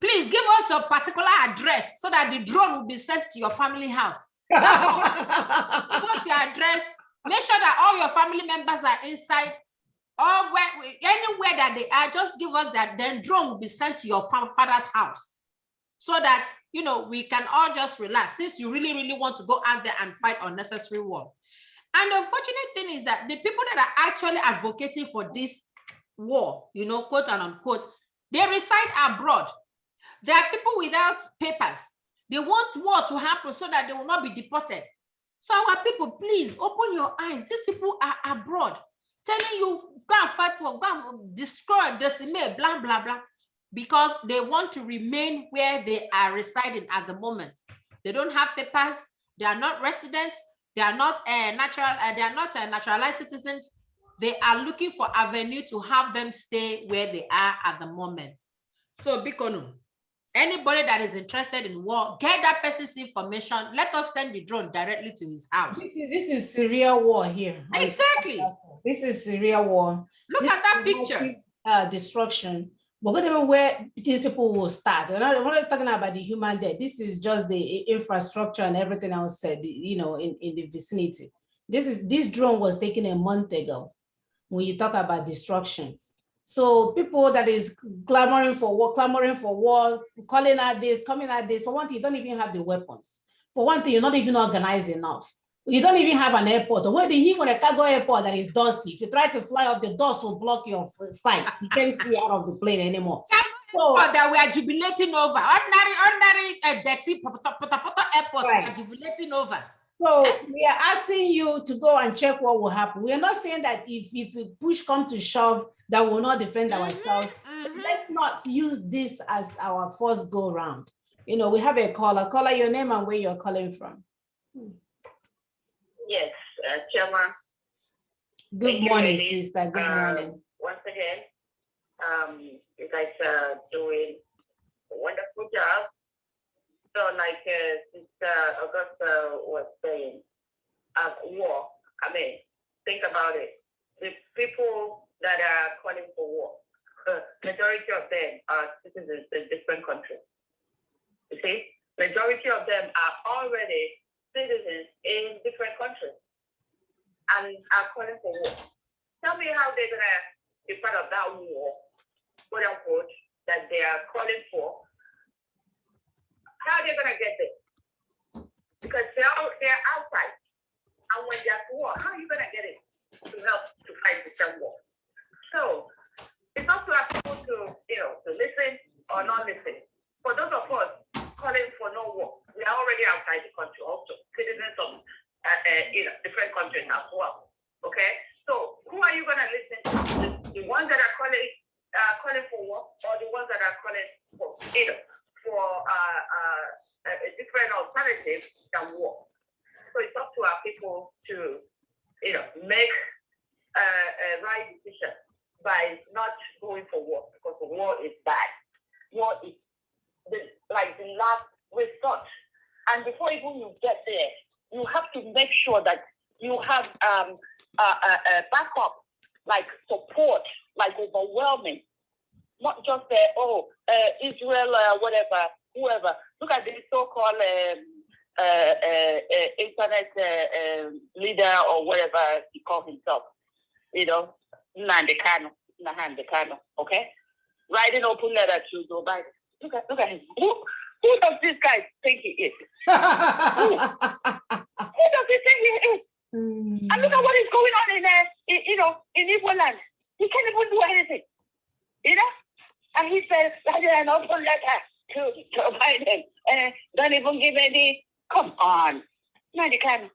please give us a particular address so that the drone will be sent to your family house. That's all. Give us your address. Make sure that all your family members are inside. Or anywhere that they are, just give us that. Then drone will be sent to your father's house, so that we can all just relax. Since you really, really want to go out there and fight unnecessary war. And the unfortunate thing is that the people that are actually advocating for this war, quote and unquote, they reside abroad. There are people without papers. They want war to happen so that they will not be deported. So our people, please open your eyes. These people are abroad, telling you, go and fight war, go and destroy, decimate, blah, blah, blah, because they want to remain where they are residing at the moment. They don't have papers. They are not residents. They are not naturalized citizens. They are looking for avenue to have them stay where they are at the moment. So, Bikonu, anybody that is interested in war, get that person's information. Let us send the drone directly to his house. This is Syria war here. Exactly. This is Syria war. Look at that picture. Destruction. We're going to know where these people will start. We're not talking about the human death. This is just the infrastructure and everything else said, in the vicinity. This drone was taken a month ago when you talk about destructions. So people that is clamoring for war, calling out this, coming at this, for one thing, you don't even have the weapons. For one thing, you're not even organized enough. You don't even have an airport. Or even a cargo airport that is dusty. If you try to fly up, the dust will block your sight. You can't see out of the plane anymore. So that we are jubilating over. Ordinary dirty airport, right. We are jubilating over. So we are asking you to go and check what will happen. We are not saying that if push come to shove, that we will not defend ourselves. Let's not use this as our first go round. We have a caller. Caller, your name and where you're calling from. Yes, Chairman. Good morning, sister. Good morning. Once again, you guys are doing a wonderful job. So, like Sister Augusta was saying, war. I mean, think about it. The people that are calling for war, majority of them are citizens in different countries. You see, majority of them are already citizens in different countries and are calling for war. Tell me how they're gonna be part of that war, quote unquote, that they are calling for. How are they gonna get there? Because they're outside, and when they're at war, how are you gonna get it to help to fight the same war? So it's up to our people to listen or not listen. For those of us calling for no war, we are already outside the country also, citizens of different countries as well. Okay, so who are you gonna listen to? The ones that are calling for war, or the ones that are calling for a different alternative than war? So it's up to our people to make a right decision by not going for war, because the war is bad. War is the last resort. And before even you get there, you have to make sure that you have a backup, like support, like overwhelming. Not just Israel, whatever, whoever. Look at the so-called internet leader or whatever he calls himself. Nnamdi Kanu, okay? Writing open letter to Joe Biden. Look at him. Who does this guy think he is? Who does he think he is? And look at what is going on in Igbo land. He can't even do anything, And he said, write an open letter to Joe Biden, and don't even give any. Come on, Nnamdi Kanu.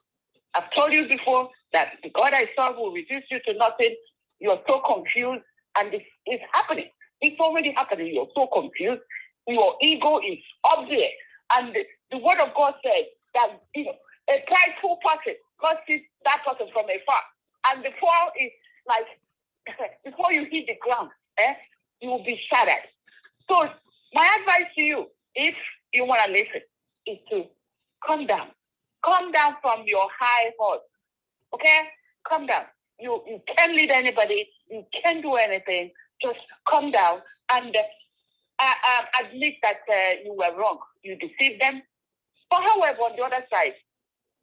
I've told you before that the God I serve will reduce you to nothing. You're so confused, and it's happening. It's already happening. You're so confused. Your ego is up there. And the word of God says that, a prideful person God sees that person from afar. And before it's like, before you hit the ground, you will be shattered. So my advice to you, if you want to listen, is to calm down. Calm down from your high horse. Okay? Calm down. You can't lead anybody. You can't do anything. Just calm down and admit that you were wrong. You deceived them. But however, on the other side,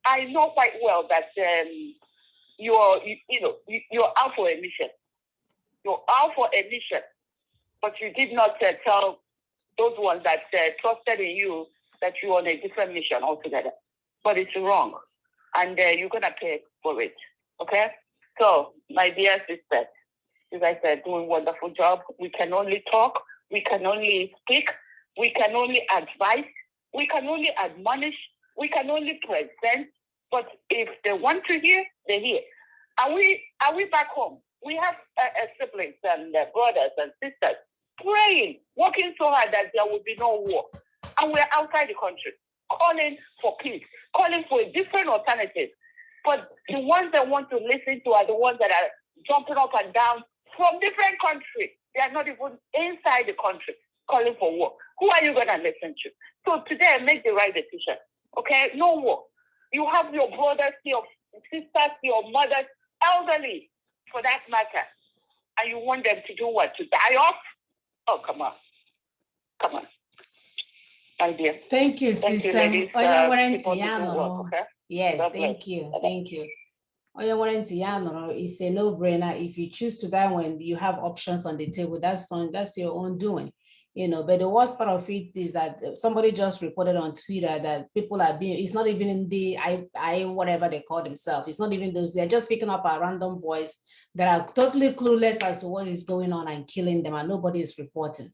I know quite well that you're out for a mission. You're out for a mission, but you did not tell those ones that trusted in you that you're on a different mission altogether. But it's wrong, and you're gonna pay for it. Okay? So, my dear sisters, you guys are doing a wonderful job. We can only talk. We can only speak. We can only advise. We can only admonish. We can only present. But if they want to hear, they hear. Are we back home? We have siblings and brothers and sisters praying, working so hard that there will be no war. And we're outside the country, calling for peace, calling for a different alternative. But the ones that want to listen to are the ones that are jumping up and down from different countries. They are not even inside the country calling for war. Who are you going to listen to? So today, make the right decision. Okay? No war. You have your brothers, your sisters, your mothers, elderly, for that matter. And you want them to do what? To die off? Oh, come on. Come on. My dear. Thank you, sister. Ladies. Okay? Yes, God thank you. Thank you. It's a no-brainer. If you choose to die when you have options on the table, that's your own doing. But the worst part of it is that somebody just reported on Twitter that people are it's not even in the I whatever they call themselves. It's not even those, they're just picking up our random boys that are totally clueless as to what is going on and killing them, and nobody is reporting,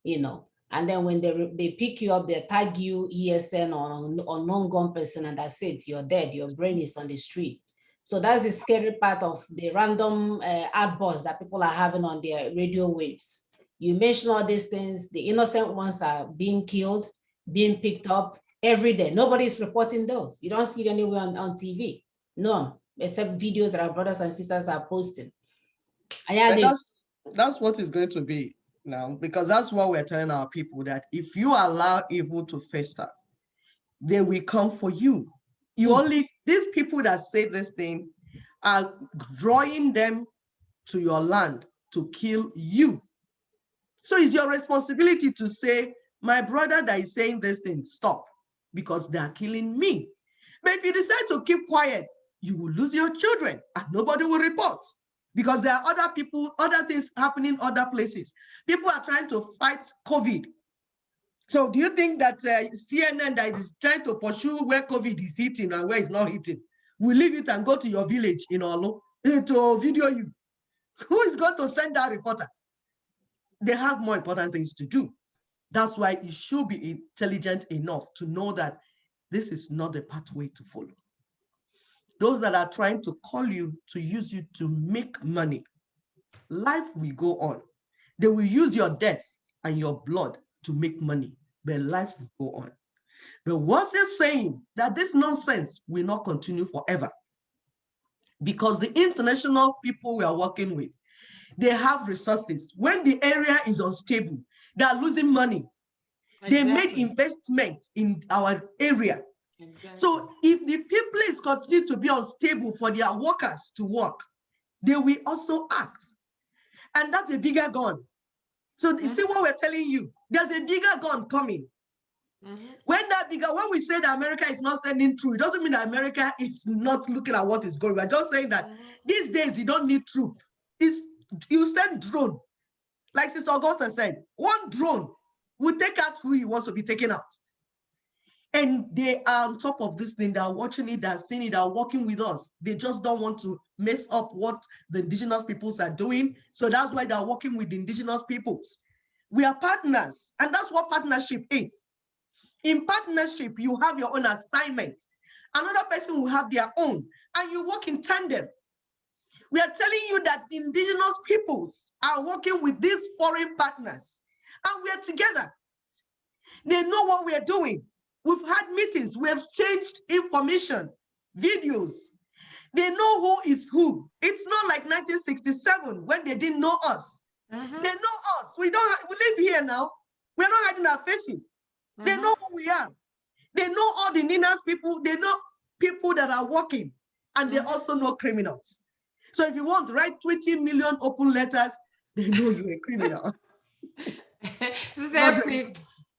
And then when they pick you up, they tag you ESN or non-gun person, and that's it. You're dead. Your brain is on the street. So that's the scary part of the random outbursts that people are having on their radio waves. You mention all these things. The innocent ones are being killed, being picked up every day. Nobody is reporting those. You don't see it anywhere on TV. None, except videos that our brothers and sisters are posting. That's what it's going to be now, because that's what we're telling our people, that if you allow evil to fester, they will come for you. These people that say this thing are drawing them to your land to kill you. So it's your responsibility to say, my brother that is saying this thing, stop, because they are killing me. But if you decide to keep quiet, you will lose your children and nobody will report, because there are other people, other things happening other places. People are trying to fight COVID. So do you think that CNN that is trying to pursue where COVID is hitting and where it's not hitting will leave it and go to your village in Olo to video you? Who is going to send that reporter? They have more important things to do. That's why you should be intelligent enough to know that this is not the pathway to follow. Those that are trying to call you to use you to make money, life will go on. They will use your death and your blood to make money, but life will go on. But what's it saying? That this nonsense will not continue forever, because the international people we are working with, they have resources. When the area is unstable, they are losing money. Exactly. They made investments in our area. Exactly. So if the place continue to be unstable for their workers to work, they will also act. And that's a bigger gun. So you see what we're telling you? There's a bigger gun coming. When we say that America is not sending troops, it doesn't mean that America is not looking at what is going on. We're just saying that these days you don't need troops. You send drone. Like Sister Augusta said, one drone will take out who he wants to be taken out. And they are on top of this thing. They are watching it, they are seeing it, they are working with us. They just don't want to mess up what the indigenous peoples are doing. So that's why they are working with the indigenous peoples. We are partners, and that's what partnership is. In partnership, you have your own assignment. Another person will have their own, and you work in tandem. We are telling you that indigenous peoples are working with these foreign partners, and we are together. They know what we are doing. We've had meetings. We have changed information, videos. They know who is who. It's not like 1967 when they didn't know us. They know us. We live here now. We're not hiding our faces. They know who we are. They know all the Ninas people. They know people that are working, and they also know criminals. So if you want to write 20 million open letters, they know you're a criminal.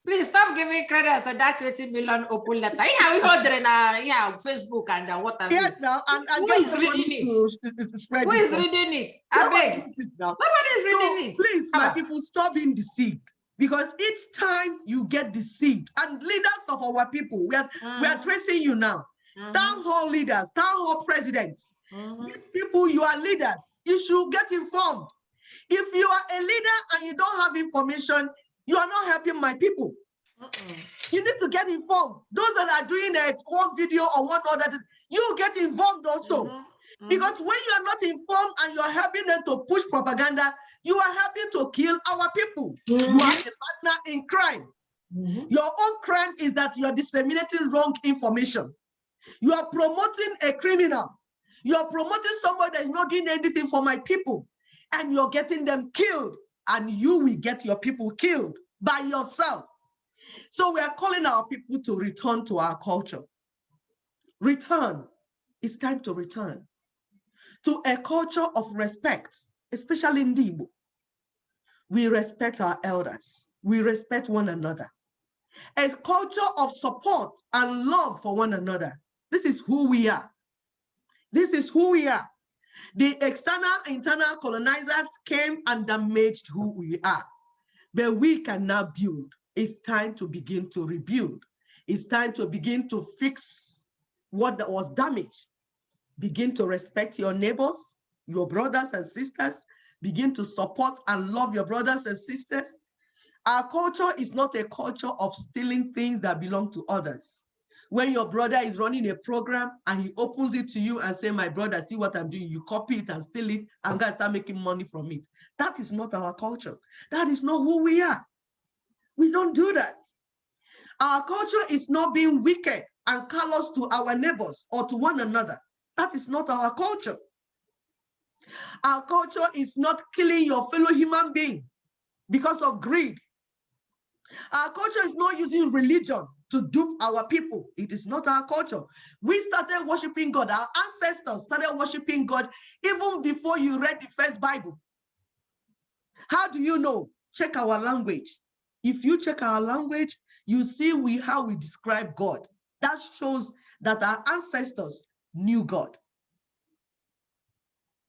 Please stop giving credit to that 20 million open letter. Yeah, we hold it in Facebook and what have you. Yes, now, and who is reading it? Spread who is reading it? I beg. Nobody is reading it. Please, my people, stop being deceived. Because each time you get deceived, and leaders of our people, we are tracing you now. Town hall leaders, town hall presidents, these people, you are leaders. You should get informed. If you are a leader and you don't have information, you are not helping my people. You need to get informed. Those that are doing one video or one other, you get involved also. Because when you are not informed and you are helping them to push propaganda, you are helping to kill our people. You are a partner in crime. Your own crime is that you are disseminating wrong information. You are promoting a criminal. You are promoting somebody that is not doing anything for my people, and you're getting them killed, and you will get your people killed by yourself. So we are calling our people to return to our culture. Return. It's time to return to a culture of respect, especially in Igbo. We respect our elders. We respect one another. A culture of support and love for one another. This is who we are. This is who we are. The external, internal colonizers came and damaged who we are. But we can now build. It's time to begin to rebuild. It's time to begin to fix what was damaged. Begin to respect your neighbors, your brothers and sisters. Begin to support and love your brothers and sisters. Our culture is not a culture of stealing things that belong to others. When your brother is running a program and he opens it to you and say, my brother, see what I'm doing, you copy it and steal it and guys start making money from it. That is not our culture. That is not who we are. We don't do that. Our culture is not being wicked and callous to our neighbors or to one another. That is not our culture. Our culture is not killing your fellow human being because of greed. Our culture is not using religion to dupe our people. It is not our culture. We started worshiping God. Our ancestors started worshiping God even before you read the first Bible. How do you know? Check our language. If you check our language, you see how we describe God. That shows that our ancestors knew God.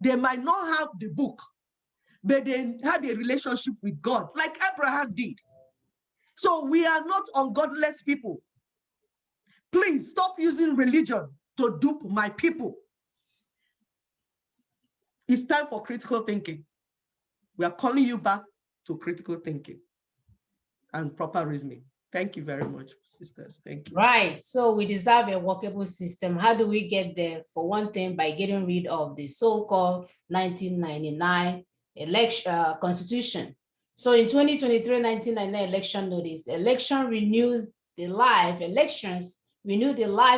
They might not have the book, but they had a relationship with God, like Abraham did. So we are not ungodless people. Please stop using religion to dupe my people. It's time for critical thinking. We are calling you back to critical thinking and proper reasoning. Thank you very much, sisters. Thank you. Right. So we deserve a workable system. How do we get there? For one thing, by getting rid of the so-called 1999 constitution. So in 2023, 1999 election notice, elections renew the life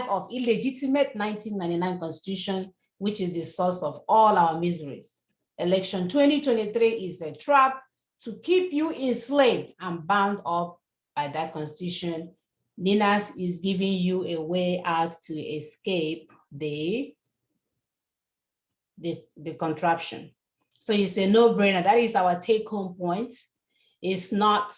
of illegitimate 1999 constitution, which is the source of all our miseries. Election 2023 is a trap to keep you enslaved and bound up by that constitution. Ninas is giving you a way out to escape the contraption. So it's a no-brainer. That is our take-home point. It's not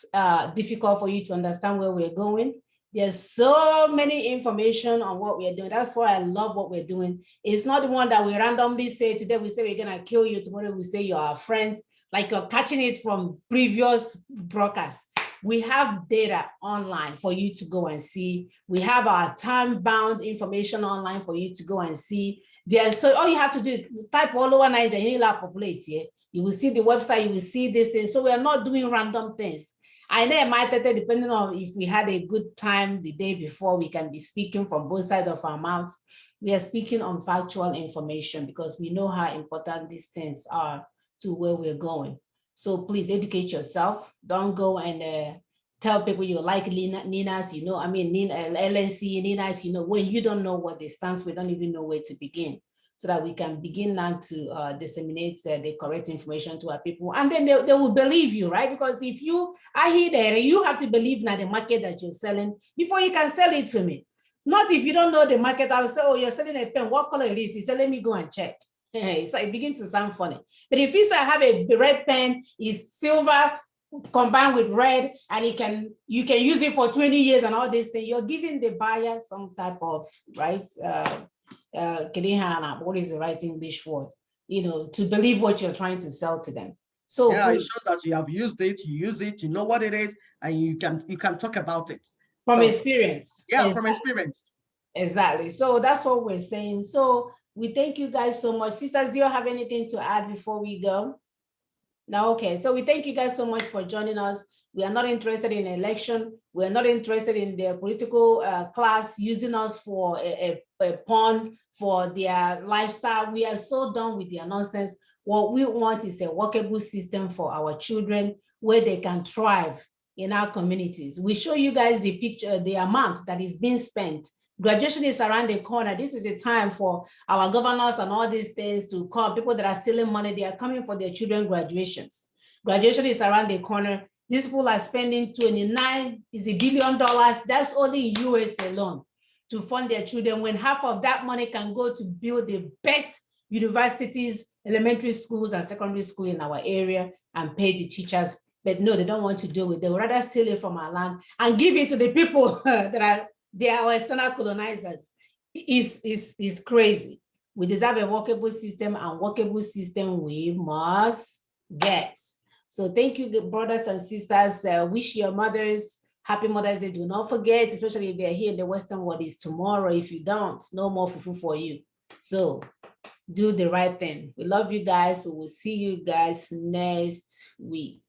difficult for you to understand where we're going. There's so many information on what we're doing. That's why I love what we're doing. It's not the one that we randomly say today, we say we're gonna kill you, tomorrow we say you're our friends, like you're catching it from previous broadcasts. We have data online for you to go and see. We have our time-bound information online for you to go and see. So all you have to do is type all over Nigeria, populate here. You will see the website, you will see this thing. So we are not doing random things. I know it might depending on if we had a good time the day before, we can be speaking from both sides of our mouths. We are speaking on factual information because we know how important these things are to where we're going. So please educate yourself. Don't go and tell people you like Ninas, you know, I mean, LNC, Ninas, you know, when you don't know what they stand for, don't even know where to begin, so that we can begin now to disseminate the correct information to our people. And then they will believe you, right? Because if I hear that, you have to believe now the market that you're selling before you can sell it to me. Not if you don't know the market, I will say, oh, you're selling a pen, what color it is? He said, let me go and check. It's like, it begins to sound funny. But if you say I have a red pen, is silver combined with red, and you can use it for 20 years and all this thing, you're giving the buyer some type of, right, what is the right English word, you know, to believe what you're trying to sell to them. So yeah, it shows that you have used it, you use it, you know what it is, and you can talk about it from experience. Yeah, from experience. Exactly. So that's what we're saying. So we thank you guys so much. Sisters, do you have anything to add before we go? No, okay. So we thank you guys so much for joining us. We are not interested in election. We are not interested in their political class using us for a pawn for their lifestyle. We are so done with their nonsense. What we want is a workable system for our children where they can thrive in our communities. We show you guys the picture, the amount that is being spent. Graduation is around the corner. This is the time for our governors and all these things to come. People that are stealing money, they are coming for their children's graduations. Graduation is around the corner. These people are spending $29 billion. That's only in US alone to fund their children, when half of that money can go to build the best universities, elementary schools, and secondary school in our area and pay the teachers. But no, they don't want to do it. They would rather steal it from our land and give it to the people they are our external colonizers. Is crazy. We deserve a workable system, and workable system we must get. So thank you, brothers and sisters. Wish your mothers happy Mother's Day. Do not forget, especially if they're here in the Western world, is tomorrow. If you don't, no more fufu for you. So do the right thing. We love you guys. We will see you guys next week.